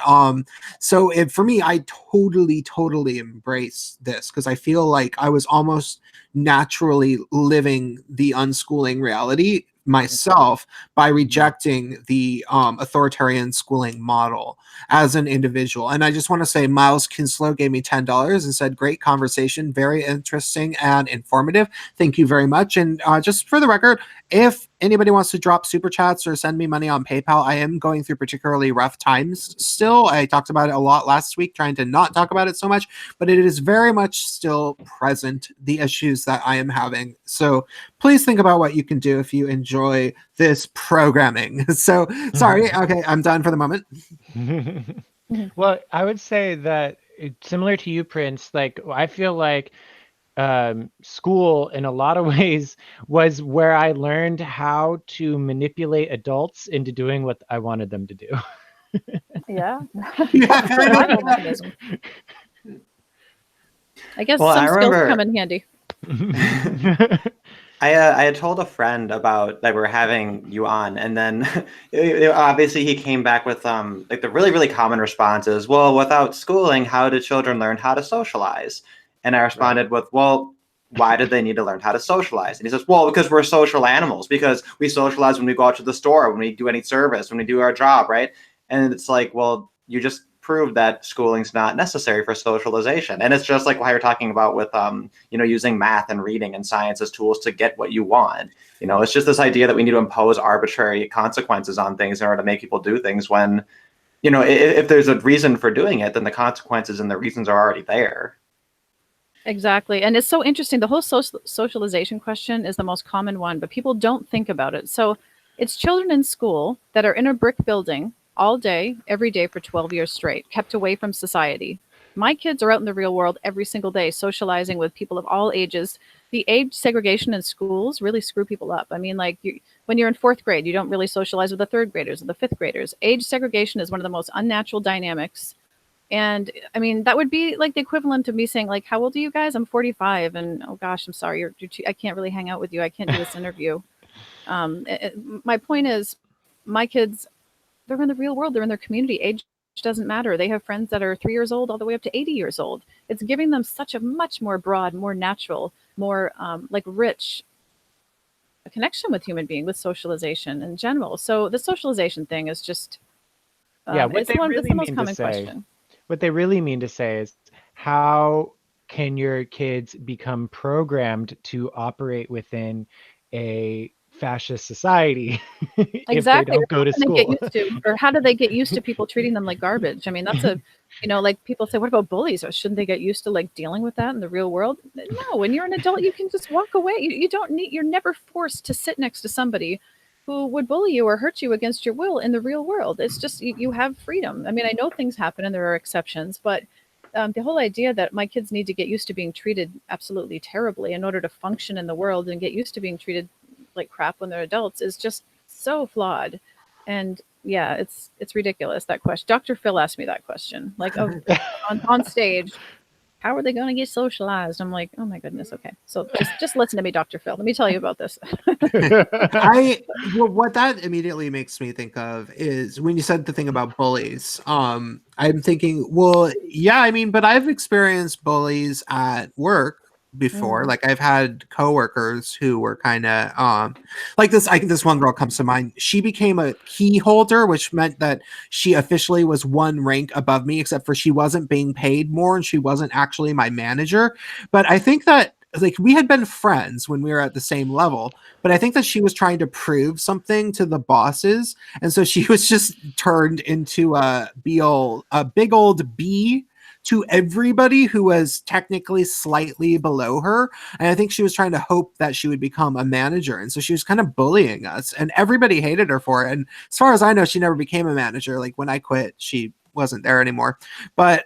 So for me, I totally embrace this, because I feel like I was almost naturally living the unschooling reality myself by rejecting the authoritarian schooling model as an individual. And I just want to say, Miles Kinslow gave me $10 and said, great conversation, very interesting and informative. Thank you very much. And just for the record, if anybody wants to drop super chats or send me money on PayPal, I am going through particularly rough times still. I talked about it a lot last week, trying to not talk about it so much, but it is very much still present, the issues that I am having. So please think about what you can do if you enjoy this programming. So sorry. Okay, I'm done for the moment. Well, I would say that similar to you, Prince, like, I feel like school in a lot of ways was where I learned how to manipulate adults into doing what I wanted them to do. Yeah. Yeah. Survival mechanism. I guess Well, some I skills remember- come in handy. I had told a friend about that we're having you on, and then obviously he came back with like the really, really common responses. Well, without schooling, how do children learn how to socialize? And I responded with, well, why did they need to learn how to socialize? And he says, well, because we're social animals, because we socialize when we go out to the store, when we do any service, when we do our job, right? And it's like, well, you just proved that schooling's not necessary for socialization. And it's just like why you're talking about with, using math and reading and science as tools to get what you want. It's just this idea that we need to impose arbitrary consequences on things in order to make people do things when, if there's a reason for doing it, then the consequences and the reasons are already there. Exactly. And it's so interesting. The whole socialization question is the most common one, but people don't think about it. So it's children in school that are in a brick building all day, every day for 12 years straight, kept away from society. My kids are out in the real world every single day, socializing with people of all ages. The age segregation in schools really screw people up. I mean, like when you're in fourth grade, you don't really socialize with the third graders or the fifth graders. Age segregation is one of the most unnatural dynamics. And I mean, that would be like the equivalent of me saying, like, how old are you guys? I'm 45. And oh gosh, I'm sorry. You're too, I can't really hang out with you. I can't do this interview. My point is, my kids, they're in the real world. They're in their community. Age doesn't matter. They have friends that are 3 years old all the way up to 80 years old. It's giving them such a much more broad, more natural, more rich connection with human being, with socialization in general. So the socialization thing is just, it's the most common question. What they really mean to say is, how can your kids become programmed to operate within a fascist society if they don't go to school? Or how do they get used to people treating them like garbage? I mean, that's like people say, what about bullies? Or shouldn't they get used to like dealing with that in the real world? No, when you're an adult, you can just walk away. You're never forced to sit next to somebody who would bully you or hurt you against your will in the real world. It's just, you have freedom. I mean, I know things happen and there are exceptions, but the whole idea that my kids need to get used to being treated absolutely terribly in order to function in the world and get used to being treated like crap when they're adults is just so flawed. And yeah, it's ridiculous, that question. Dr. Phil asked me that question, like on stage. How are they going to get socialized? I'm like, oh my goodness. Okay. So just listen to me, Dr. Phil. Let me tell you about this. What that immediately makes me think of is when you said the thing about bullies. I'm thinking, well, yeah, I mean, but I've experienced bullies at work before. Like I've had coworkers who were kind of like this. I think this one girl comes to mind. She became a key holder, which meant that she officially was one rank above me, except for she wasn't being paid more and she wasn't actually my manager. But I think that like we had been friends when we were at the same level, but I think that she was trying to prove something to the bosses, and so she was just turned into a big old B to everybody who was technically slightly below her. And I think she was trying to hope that she would become a manager. And so she was kind of bullying us and everybody hated her for it. And as far as I know, she never became a manager. Like when I quit, she wasn't there anymore. But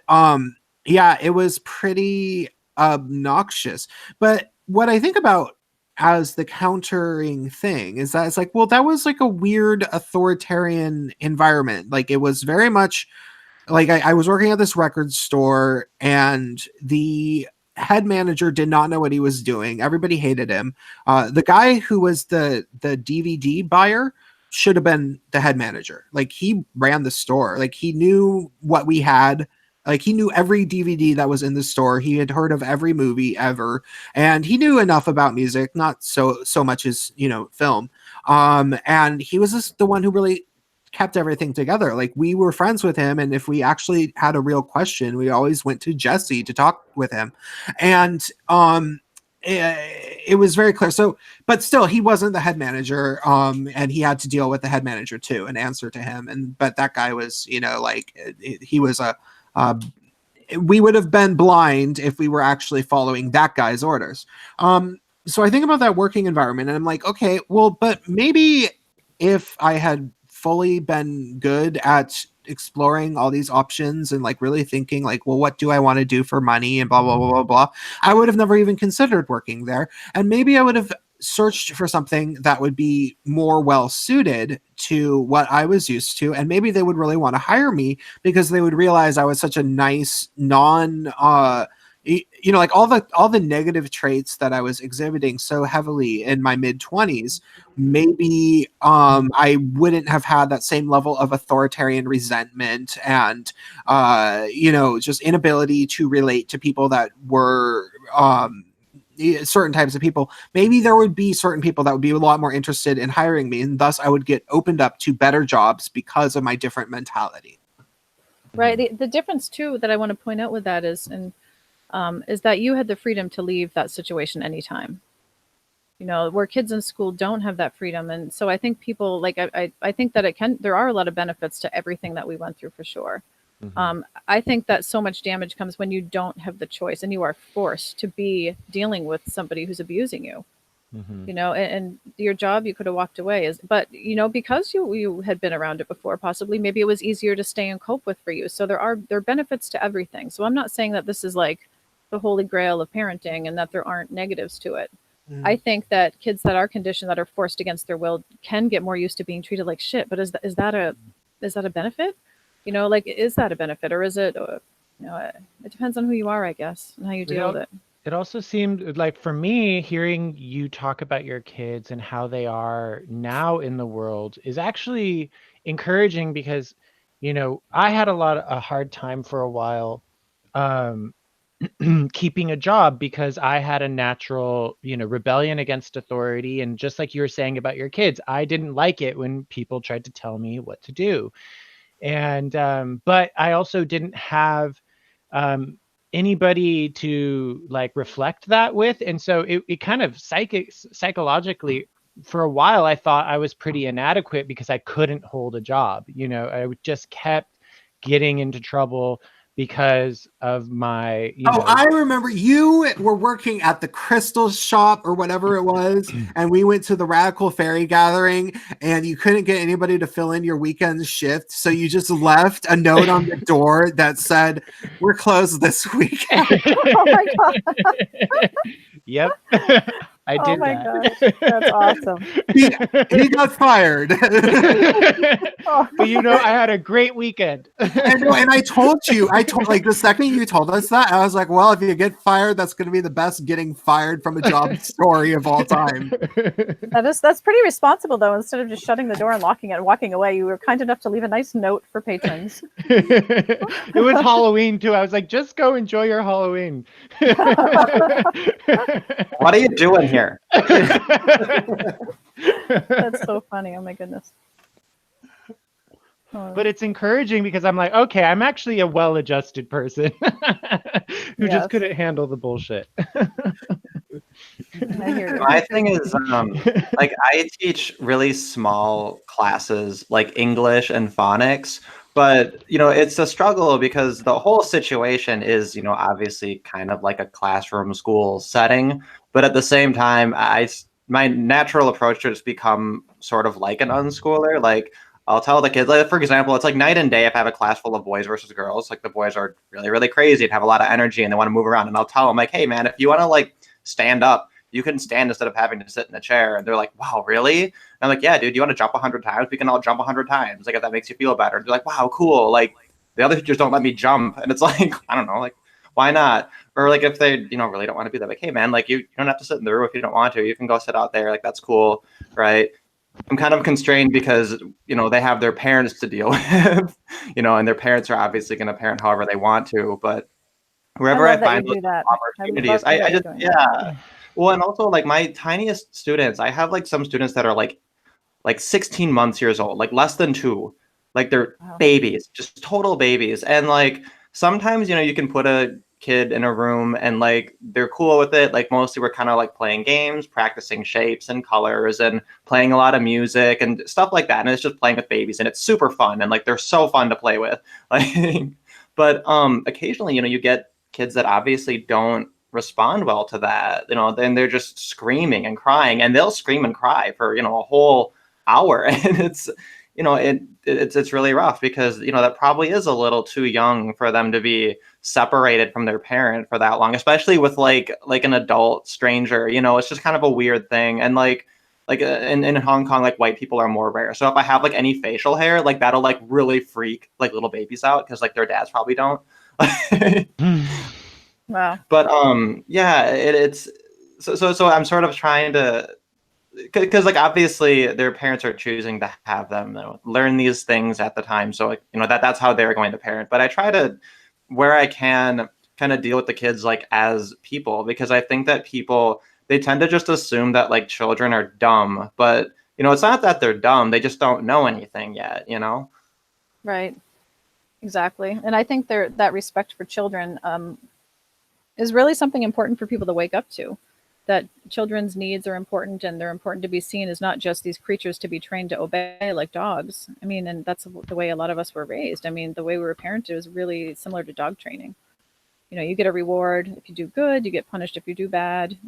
yeah, it was pretty obnoxious. But what I think about as the countering thing is that it's like, well, that was like a weird authoritarian environment. Like it was very much like I was working at this record store and the head manager did not know what he was doing. Everybody hated him. The guy who was the DVD buyer should have been the head manager. Like he ran the store. Like he knew what we had. Like he knew every DVD that was in the store. He had heard of every movie ever, and he knew enough about music, not so much as film. And he was just the one who really kept everything together. Like we were friends with him, and if we actually had a real question, we always went to Jesse to talk with him. And it was very clear. So, but still, he wasn't the head manager, and he had to deal with the head manager too and answer to him. But that guy was, he was we would have been blind if we were actually following that guy's orders. So I think about that working environment, and I'm like, okay, well, but maybe if I had fully been good at exploring all these options and like really thinking like, well, what do I want to do for money and blah, blah, blah, blah, blah, I would have never even considered working there. And maybe I would have searched for something that would be more well suited to what I was used to. And maybe they would really want to hire me because they would realize I was such a nice like all the negative traits that I was exhibiting so heavily in my mid-20s, maybe I wouldn't have had that same level of authoritarian resentment and just inability to relate to people that were certain types of people. Maybe there would be certain people that would be a lot more interested in hiring me, and thus I would get opened up to better jobs because of my different mentality. Right. The difference too that I want to point out with that is that you had the freedom to leave that situation anytime. Where kids in school don't have that freedom. And so I think people like, I think that there are a lot of benefits to everything that we went through for sure. I think that so much damage comes when you don't have the choice and you are forced to be dealing with somebody who's abusing you. And your job, you could have walked away, but because you had been around it before, possibly maybe it was easier to stay and cope with for you. So there are benefits to everything. So I'm not saying that this is like the holy grail of parenting and that there aren't negatives to it. I think that kids that are conditioned, that are forced against their will, can get more used to being treated like shit. But is that a benefit? Is that a benefit, or is it? It depends on who you are, I guess, and how you deal with it. It also seemed like, for me, hearing you talk about your kids and how they are now in the world is actually encouraging, because, I had a hard time for a while keeping a job, because I had a natural, rebellion against authority. And just like you were saying about your kids, I didn't like it when people tried to tell me what to do. And but I also didn't have anybody to like reflect that with. And so it kind of psychologically, for a while, I thought I was pretty inadequate because I couldn't hold a job. I just kept getting into trouble because of my, I remember you were working at the Crystal Shop or whatever it was, and we went to the Radical Fairy Gathering, and you couldn't get anybody to fill in your weekend shift, so you just left a note on the door that said, "We're closed this weekend." Oh my god! Yep. I did. Oh my gosh, that's awesome. He got fired. But I had a great weekend. And I told like the second you told us that, I was like, well, if you get fired, that's going to be the best getting fired from a job story of all time. That's pretty responsible, though. Instead of just shutting the door and locking it and walking away, you were kind enough to leave a nice note for patrons. It was Halloween too. I was like, just go enjoy your Halloween. What are you doing here? That's so funny. Oh my goodness. But it's encouraging, because I'm like, okay, I'm actually a well-adjusted person who just couldn't handle the bullshit. My thing is, like, I teach really small classes like English and phonics, but it's a struggle because the whole situation is, obviously kind of like a classroom school setting, but at the same time, my natural approach to it's become sort of like an unschooler. Like, I'll tell the kids, like, for example, it's like night and day if I have a class full of boys versus girls. Like, the boys are really, really crazy and have a lot of energy and they want to move around. And I'll tell them, like, hey, man, if you want to, like, stand up, you can stand instead of having to sit in a chair. And they're like, wow, really? And I'm like, yeah, dude, you want to jump 100 times? We can all jump 100 times. Like, if that makes you feel better. They're like, wow, cool. Like, the other teachers don't let me jump. And it's like, I don't know, like, why not? Or like, if they, really don't want to be that, like, hey, man, like, you don't have to sit in the room if you don't want to. You can go sit out there. Like, that's cool, right? I'm kind of constrained because, they have their parents to deal with, and their parents are obviously going to parent however they want to. But wherever I find those opportunities, I just, yeah. Well, and also, like, my tiniest students, I have like some students that are like 16 months years old, like less than 2, like they're babies, just total babies. And like, sometimes, you can put a kid in a room and like they're cool with it. Like, mostly we're kind of like playing games, practicing shapes and colors and playing a lot of music and stuff like that. And it's just playing with babies and it's super fun. And like, they're so fun to play with. Like, but occasionally, you get kids that obviously don't respond well to that, then they're just screaming and crying, and they'll scream and cry for, a whole hour. And it's, it's really rough because, that probably is a little too young for them to be separated from their parent for that long, especially with like an adult stranger. It's just kind of a weird thing. And like in Hong Kong, like, white people are more rare. So if I have like any facial hair, like, that'll like really freak like little babies out because like their dads probably don't. Wow. But yeah, it's so I'm sort of trying to, because like, obviously their parents are choosing to have them learn these things at the time. So like, that's how they're going to parent. But I try to, where I can, kind of deal with the kids like as people, because I think that people, they tend to just assume that like children are dumb, but it's not that they're dumb. They just don't know anything yet, Right. Exactly. And I think that respect for children is really something important for people to wake up to. That children's needs are important, and they're important to be seen as not just these creatures to be trained to obey like dogs. I mean, and that's the way a lot of us were raised. I mean, the way we were parented was really similar to dog training. You know, you get a reward if you do good, you get punished if you do bad.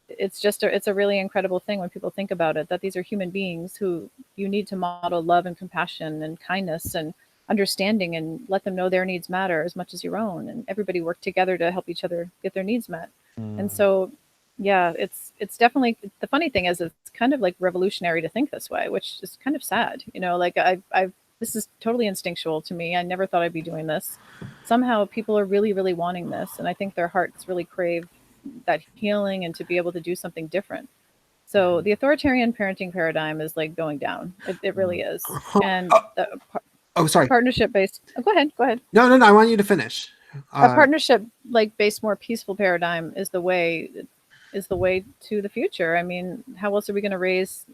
It's just it's a really incredible thing when people think about it, that these are human beings who you need to model love and compassion and kindness and understanding, and let them know their needs matter as much as your own, and everybody work together to help each other get their needs met. And so yeah, it's definitely, the funny thing is it's kind of like revolutionary to think this way, which is kind of sad. You know, like I've this is totally instinctual to me. I never thought I'd be doing this. Somehow people are really, really wanting this, and I think their hearts really crave that healing and to be able to do something different. So the authoritarian parenting paradigm is like going down. It really is. And Sorry. Partnership based. Oh, go ahead. No. I want you to finish. A partnership like based, more peaceful paradigm is the way to the future. I mean, how else are we going to raise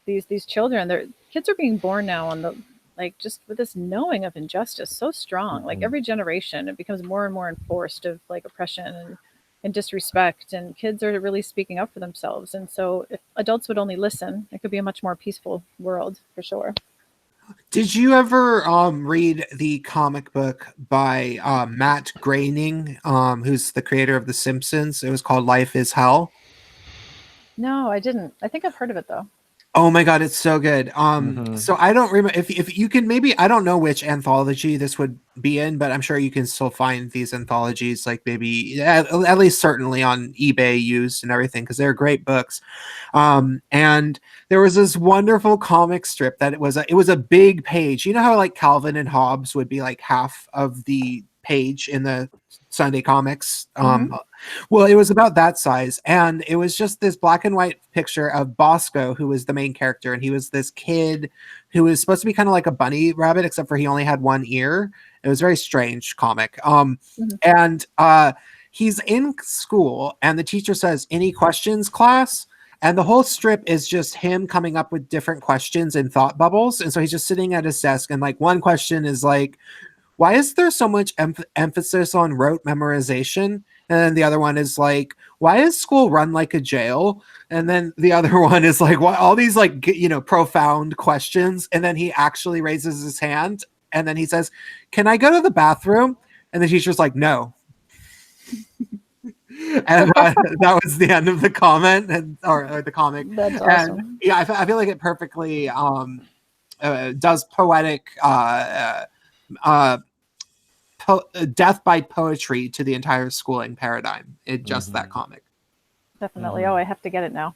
these children? Their kids are being born now on the, like, just with this knowing of injustice so strong. Like every generation, it becomes more and more enforced of like oppression and disrespect, and kids are really speaking up for themselves. And so if adults would only listen, it could be a much more peaceful world for sure. Did you ever read the comic book by Matt Groening, who's the creator of The Simpsons? It was called Life is Hell. No, I didn't. I think I've heard of it though. Oh my God, it's so good. So I don't remember if you can, maybe, I don't know which anthology this would be in, but I'm sure you can still find these anthologies, like maybe at least certainly on eBay used and everything, because they're great books. And there was this wonderful comic strip that it was a big page. You know how like Calvin and Hobbes would be like half of the page in the Sunday comics? Well, it was about that size, and it was just this black and white picture of Bosco, who was the main character, and he was this kid who was supposed to be kind of like a bunny rabbit, except for he only had one ear. It was a very strange comic. And he's in school, and the teacher says, "Any questions, class?" And the whole strip is just him coming up with different questions in thought bubbles. And so he's just sitting at his desk, and like one question is like, why is there so much emphasis on rote memorization? And then the other one is like, why is school run like a jail? And then the other one is like, what, all these like, profound questions. And then he actually raises his hand, and then he says, "Can I go to the bathroom?" And the teacher's like, "No." And that was the end of the comment, or the comic. That's awesome. And, yeah, I feel like it perfectly does poetic death by poetry to the entire schooling paradigm in just that comic. Definitely. Oh, I have to get it now.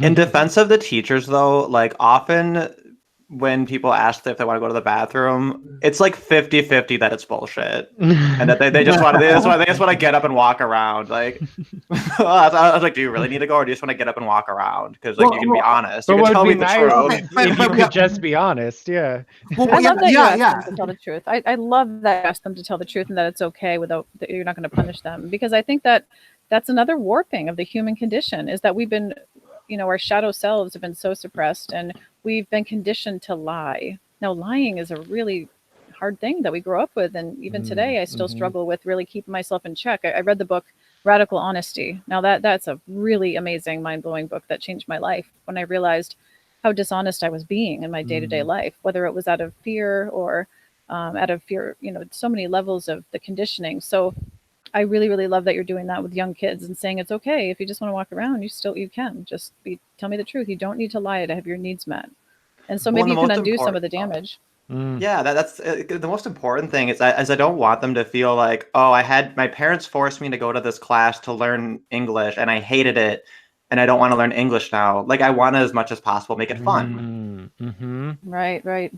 In defense of the teachers, though, like often when people ask if they want to go to the bathroom, it's like 50-50 that it's bullshit, and that they just want to get up and walk around. Like, I was like, do you really need to go, or do you just want to get up and walk around? Because like you can be honest, you can tell me the truth. If you could just be honest, yeah. I love that you asked them to tell the truth. I love that you asked them to tell the truth, and that it's okay without that you're not going to punish them, because I think that that's another warping of the human condition, is that we've been, our shadow selves have been so suppressed, and we've been conditioned to lie. Now, lying is a really hard thing that we grow up with. And even today, I still struggle with really keeping myself in check. I read the book Radical Honesty. Now that's a really amazing, mind-blowing book that changed my life when I realized how dishonest I was being in my day-to-day life, whether it was out of fear or so many levels of the conditioning. So I really, really love that you're doing that with young kids and saying it's okay if you just want to walk around. You can just tell me the truth. You don't need to lie to have your needs met. And so maybe you can undo some of the damage. Yeah, that's the most important thing is I don't want them to feel like, oh, my parents forced me to go to this class to learn English and I hated it and I don't want to learn English now. Like I want to, as much as possible, make it fun. Right.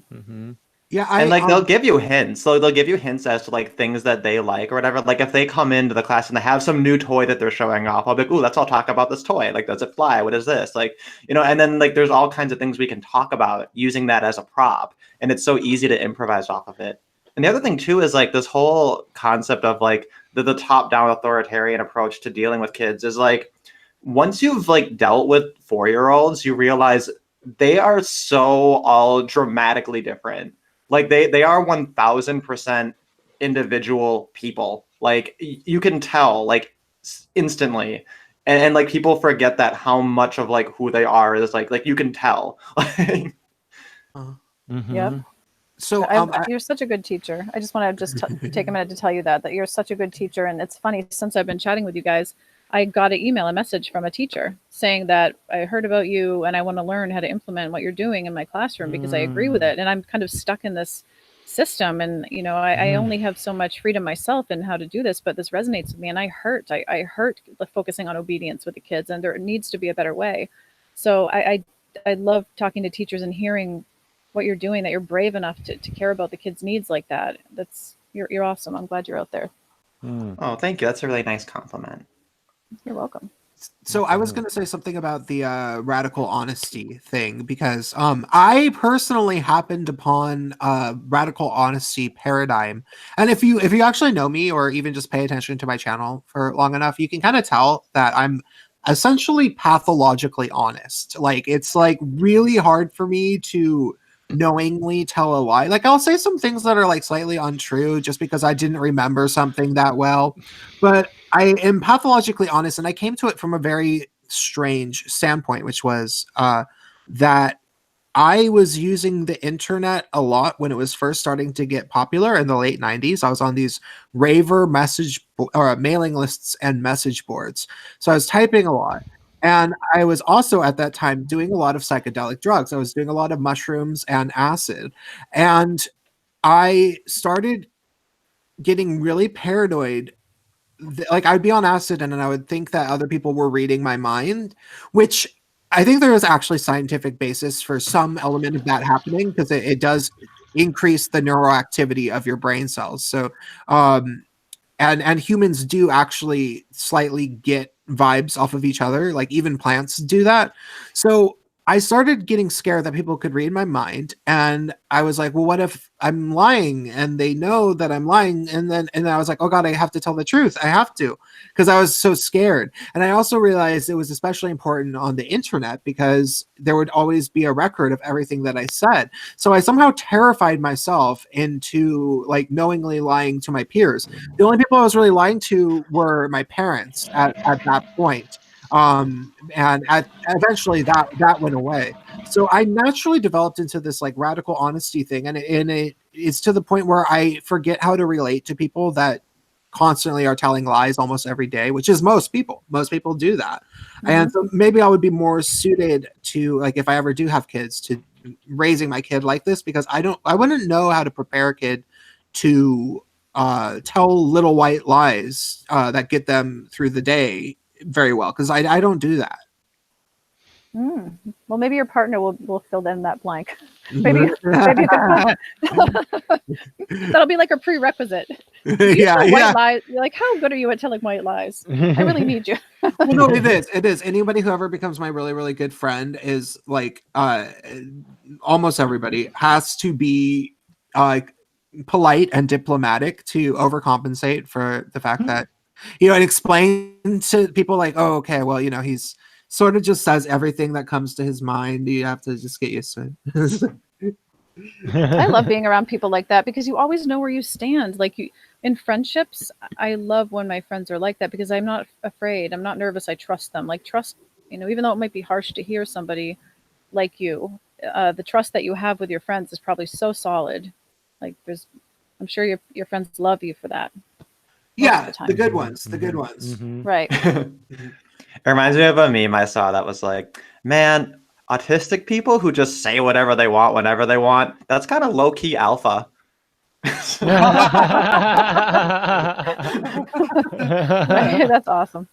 Yeah, and they'll give you hints. So they'll give you hints as to like things that they like or whatever. Like if they come into the class and they have some new toy that they're showing off, I'll be like, "Ooh, let's all talk about this toy. Like, does it fly? What is this?" Like, and then like there's all kinds of things we can talk about using that as a prop, and it's so easy to improvise off of it. And the other thing too is like this whole concept of like the top-down authoritarian approach to dealing with kids is like once you've like dealt with 4-year-olds, you realize they are so all dramatically different. like they are 1000% individual people. Like you can tell like instantly. And like people forget that how much of like who they are is like you can tell. Yep. So You're such a good teacher. I just want to take a minute to tell you that you're such a good teacher. And it's funny, since I've been chatting with you guys, I got a message from a teacher saying that I heard about you and I want to learn how to implement what you're doing in my classroom because I agree with it. And I'm kind of stuck in this system, and I only have so much freedom myself in how to do this, but this resonates with me, and I hurt focusing on obedience with the kids, and there needs to be a better way. So I love talking to teachers and hearing what you're doing, that you're brave enough to care about the kids' needs like that. You're awesome. I'm glad you're out there. Oh, thank you. That's a really nice compliment. You're welcome. So I was going to say something about the radical honesty thing, because I personally happened upon a radical honesty paradigm. And if you actually know me or even just pay attention to my channel for long enough, you can kind of tell that I'm essentially pathologically honest. Like, it's like really hard for me to knowingly tell a lie. Like, I'll say some things that are like slightly untrue just because I didn't remember something that well, but I am pathologically honest, and I came to it from a very strange standpoint, which was that I was using the internet a lot when it was first starting to get popular in the late 90s. I was on these raver mailing lists and message boards. So I was typing a lot. And I was also at that time doing a lot of psychedelic drugs. I was doing a lot of mushrooms and acid. And I started getting really paranoid. Like, I'd be on acid and then I would think that other people were reading my mind, which I think there is actually scientific basis for some element of that happening, because it does increase the neuroactivity of your brain cells. So, and humans do actually slightly get vibes off of each other. Like, even plants do that. So I started getting scared that people could read my mind, and I was like, well, what if I'm lying and they know that I'm lying? And then I was like, oh God, I have to tell the truth. I have to, because I was so scared. And I also realized it was especially important on the internet because there would always be a record of everything that I said. So I somehow terrified myself into like knowingly lying to my peers. The only people I was really lying to were my parents at that point. And eventually that went away. So I naturally developed into this like radical honesty thing, and it's to the point where I forget how to relate to people that constantly are telling lies almost every day, which is most people. Most people do that. Mm-hmm. And so maybe I would be more suited to, like, if I ever do have kids, to raising my kid like this, because I wouldn't know how to prepare a kid to tell little white lies that get them through the day very well, because I don't do that. Well, maybe your partner will fill in that blank. Maybe that'll be like a prerequisite. Yeah. White lies. You're like, how good are you at telling white lies? I really need you. Well, no, it is. Anybody who ever becomes my really, really good friend is like, almost everybody has to be polite and diplomatic to overcompensate for the fact that, and explain to people like, oh, okay, well, he's sort of just says everything that comes to his mind. You have to just get used to it. I love being around people like that, because you always know where you stand. Like, in friendships, I love when my friends are like that, because I'm not afraid. I'm not nervous. I trust them. Like, trust, even though it might be harsh to hear somebody like you, the trust that you have with your friends is probably so solid. Like, I'm sure your friends love you for that. Yeah, the good ones. Mm-hmm. Right. It reminds me of a meme I saw that was like, man, autistic people who just say whatever they want whenever they want, that's kind of low-key alpha. Right, that's awesome.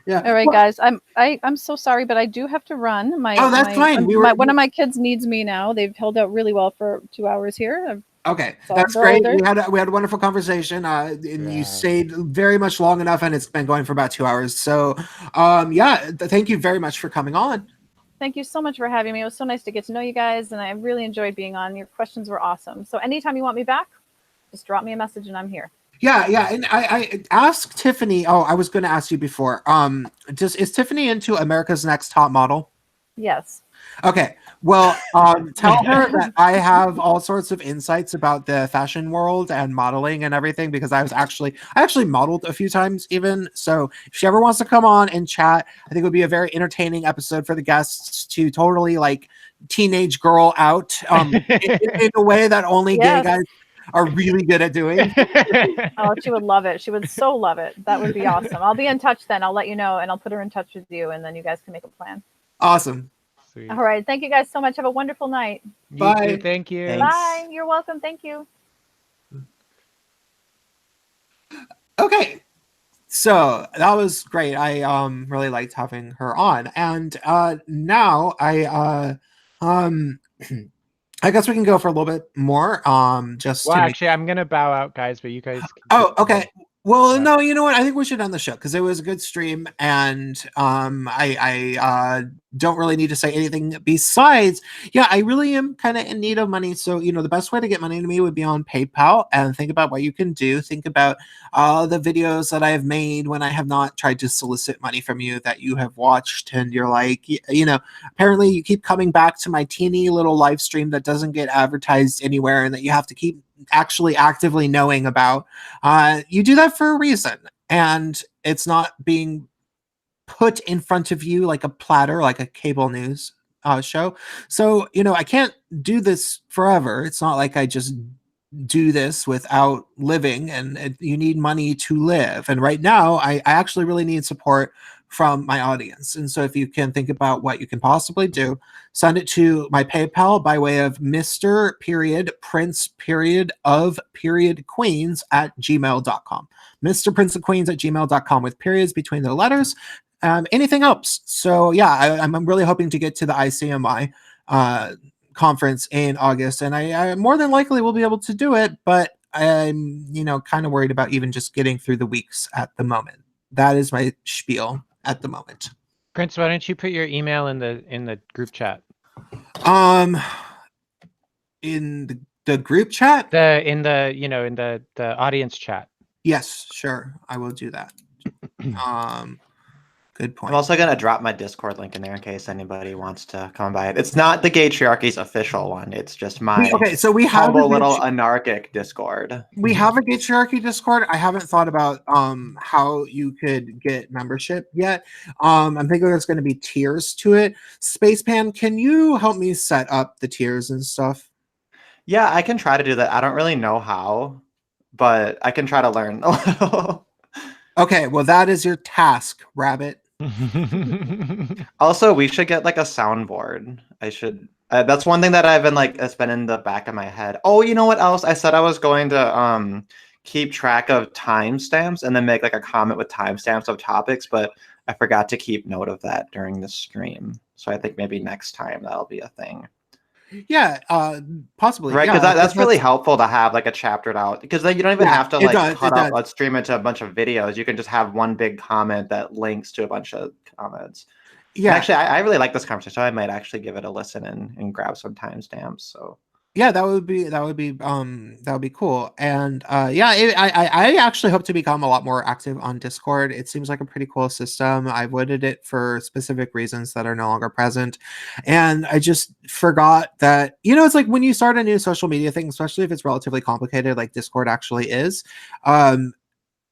Yeah. All right, guys. I'm so sorry, but I do have to run. That's fine. One of my kids needs me now. They've held out really well for 2 hours here. Okay, that's great. We had a wonderful conversation, and you stayed very much long enough, and it's been going for about 2 hours. So, thank you very much for coming on. Thank you so much for having me. It was so nice to get to know you guys, and I really enjoyed being on. Your questions were awesome. So anytime you want me back, just drop me a message, and I'm here. Yeah, and I asked Tiffany. Oh, I was going to ask you before. Is Tiffany into America's Next Top Model? Yes. Okay. Well, tell her that I have all sorts of insights about the fashion world and modeling and everything because I actually modeled a few times even. So if she ever wants to come on and chat, I think it would be a very entertaining episode for the guests to totally like teenage girl out in a way that only gay Yes. guys are really good at doing. Oh, she would love it. She would so love it. That would be awesome. I'll be in touch then. I'll let you know, and I'll put her in touch with you, and then you guys can make a plan. Awesome. Sweet. All right. Thank you guys so much. Have a wonderful night. You Bye. too, thank you. Thanks. Bye. You're welcome. Thank you. Okay. So that was great. I really liked having her on. And now I guess we can go for a little bit more. Just Well, to make... actually, I'm gonna bow out, guys, but you guys. Oh, okay. Well, Yeah. no, you know what? I think we should end the show because it was a good stream, and I don't really need to say anything besides, yeah, I really am kind of in need of money. So, you know, the best way to get money to me would be on PayPal, and think about what you can do. Think about the videos that I have made when I have not tried to solicit money from you that you have watched, and you're like, you know, apparently you keep coming back to my teeny little live stream that doesn't get advertised anywhere, and that you have to keep actually actively knowing about. You do that for a reason, and it's not being put in front of you like a platter, like a cable news show. So, you know, I can't do this forever. It's not like I just do this without living, and you need money to live. And right now, I actually really need support from my audience. And so if you can think about what you can possibly do, send it to my PayPal by way of Mr. Prince of Queens at gmail.com. Mr. Prince of Queens at gmail.com with periods between the letters. Anything else. So yeah, I'm really hoping to get to the ICMI conference in August, and I more than likely will be able to do it, but I'm, you know, kind of worried about even just getting through the weeks at the moment. That is my spiel at the moment. Prince, why don't you put your email in the group chat? In the group chat? In the audience chat. Yes, sure. I will do that. Good point. I'm also going to drop my Discord link in there in case anybody wants to come by it. It's not the Gaytriarchy's official one. It's just my so we have humble little anarchic Discord. We have a Gaytriarchy Discord. I haven't thought about how you could get membership yet. I'm thinking there's going to be tiers to it. Spacepan, can you help me set up the tiers and stuff? Yeah, I can try to do that. I don't really know how, but I can try to learn a little. Okay, well, that is your task, Rabbit. Also, we should get like a soundboard. I should. That's one thing that I've been like. It's been in the back of my head. Oh, you know what else? I said I was going to keep track of timestamps and then make like a comment with timestamps of topics, but I forgot to keep note of that during the stream. So I think maybe next time that'll be a thing. Yeah, possibly. Right, yeah, because that's really helpful to have like a chaptered out, because then you don't even have to like cut up, let's stream into a bunch of videos. You can just have one big comment that links to a bunch of comments. Yeah, and actually, I really like this conversation, so I might actually give it a listen and grab some timestamps. So yeah, that would be cool. And yeah, I actually hope to become a lot more active on Discord. It seems like a pretty cool system. I avoided it for specific reasons that are no longer present, and I just forgot that, you know, it's like when you start a new social media thing, especially if it's relatively complicated like Discord actually is,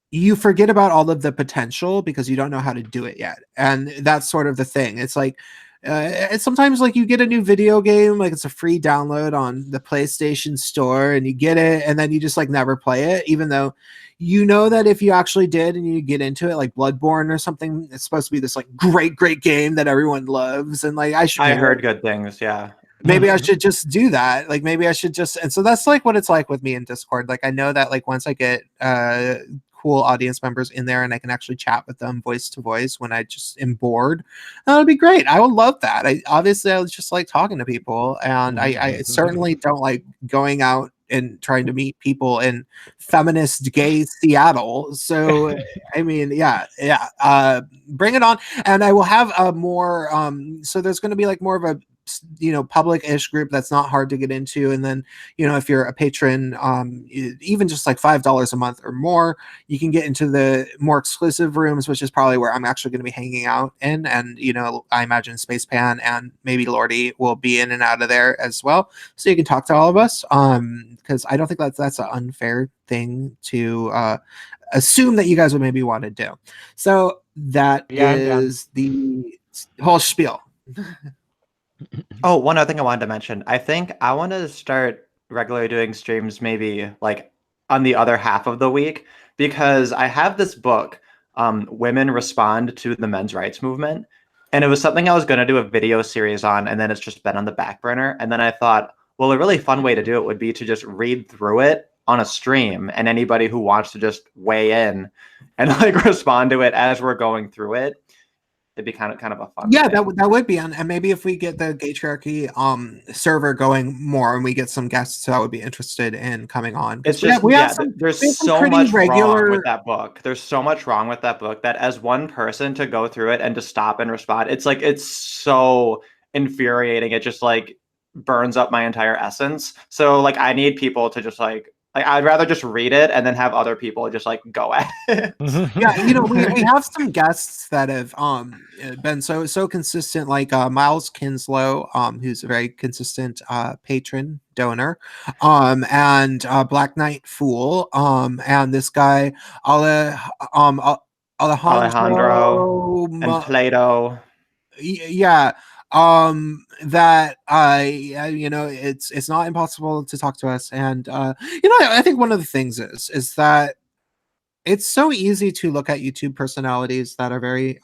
you forget about all of the potential because you don't know how to do it yet. And that's sort of the thing. It's like it's sometimes like you get a new video game, like it's a free download on the PlayStation Store, and you get it, and then you just like never play it, even though you know that if you actually did and you get into it, like Bloodborne or something, it's supposed to be this like great game that everyone loves. And like I heard good things. Yeah, maybe I should just do that. Like maybe I should just, and so that's like what it's like with me in Discord. Like I know that like once I get cool audience members in there and I can actually chat with them voice to voice when I just am bored, that would be great. I would love that. I was just like talking to people, and I certainly don't like going out and trying to meet people in feminist gay Seattle. So I mean, yeah, bring it on. And I will have a more so there's going to be like more of a public-ish group that's not hard to get into. And then, if you're a patron, even just like $5 a month or more, you can get into the more exclusive rooms, which is probably where I'm actually going to be hanging out in. And, I imagine Spacepan and maybe Lordy will be in and out of there as well. So you can talk to all of us. Because I don't think that's an unfair thing to assume that you guys would maybe want to do. So that is the whole spiel. Oh, one other thing I wanted to mention. I think I want to start regularly doing streams maybe like on the other half of the week, because I have this book, Women Respond to the Men's Rights Movement. And it was something I was going to do a video series on, and then it's just been on the back burner. And then I thought, well, a really fun way to do it would be to just read through it on a stream, and anybody who wants to just weigh in and like respond to it as we're going through it. It'd be kind of a fun thing. that would be, and maybe if we get the Gaytriarchy server going more and we get some guests that would be interested in coming on. It's just there's so much wrong with that book. There's so much wrong with that book that as one person to go through it and to stop and respond, it's so infuriating. It just like burns up my entire essence. So like I need people to just like I'd rather just read it and then have other people just like go at it. Yeah, we have some guests that have been so consistent, like Miles Kinslow, who's a very consistent patron donor, and Black Knight Fool, and this guy Alejandro and Plato. Yeah. That it's not impossible to talk to us, and I think one of the things is that it's so easy to look at YouTube personalities that are very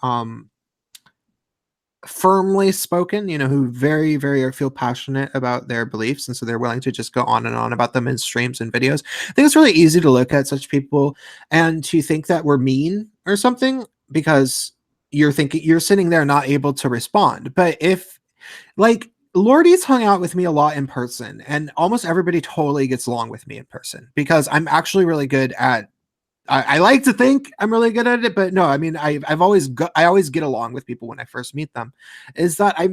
firmly spoken, who very, very feel passionate about their beliefs, and so they're willing to just go on and on about them in streams and videos. I think it's really easy to look at such people and to think that we're mean or something, because you're sitting there not able to respond. But if like Lordy's hung out with me a lot in person, and almost everybody totally gets along with me in person because I'm actually really good at I like to think I'm really good at it, but no, I mean, I always get along with people when I first meet them. Is that I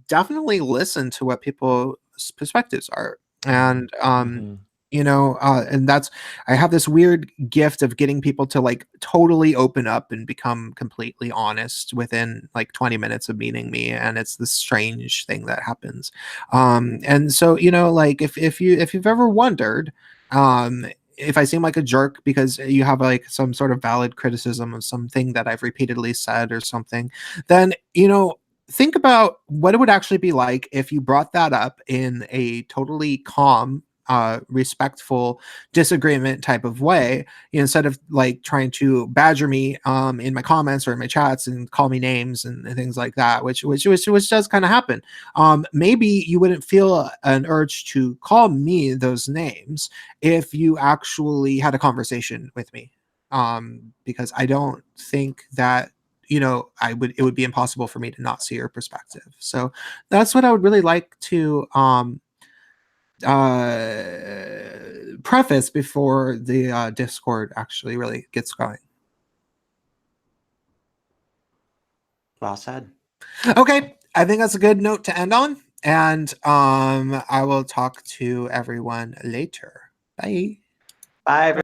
definitely listen to what people's perspectives are, and and that's I have this weird gift of getting people to like totally open up and become completely honest within like 20 minutes of meeting me, and it's this strange thing that happens. And so like if you've ever wondered, if I seem like a jerk because you have like some sort of valid criticism of something that I've repeatedly said or something, then, think about what it would actually be like if you brought that up in a totally calm, respectful disagreement type of way, instead of like trying to badger me in my comments or in my chats and call me names and things like that, which does kind of happen. Maybe you wouldn't feel an urge to call me those names if you actually had a conversation with me, because I don't think that it would be impossible for me to not see your perspective. So that's what I would really like to preface before the Discord actually really gets going. Well said. Okay, I think that's a good note to end on, and I will talk to everyone later. Bye. Bye.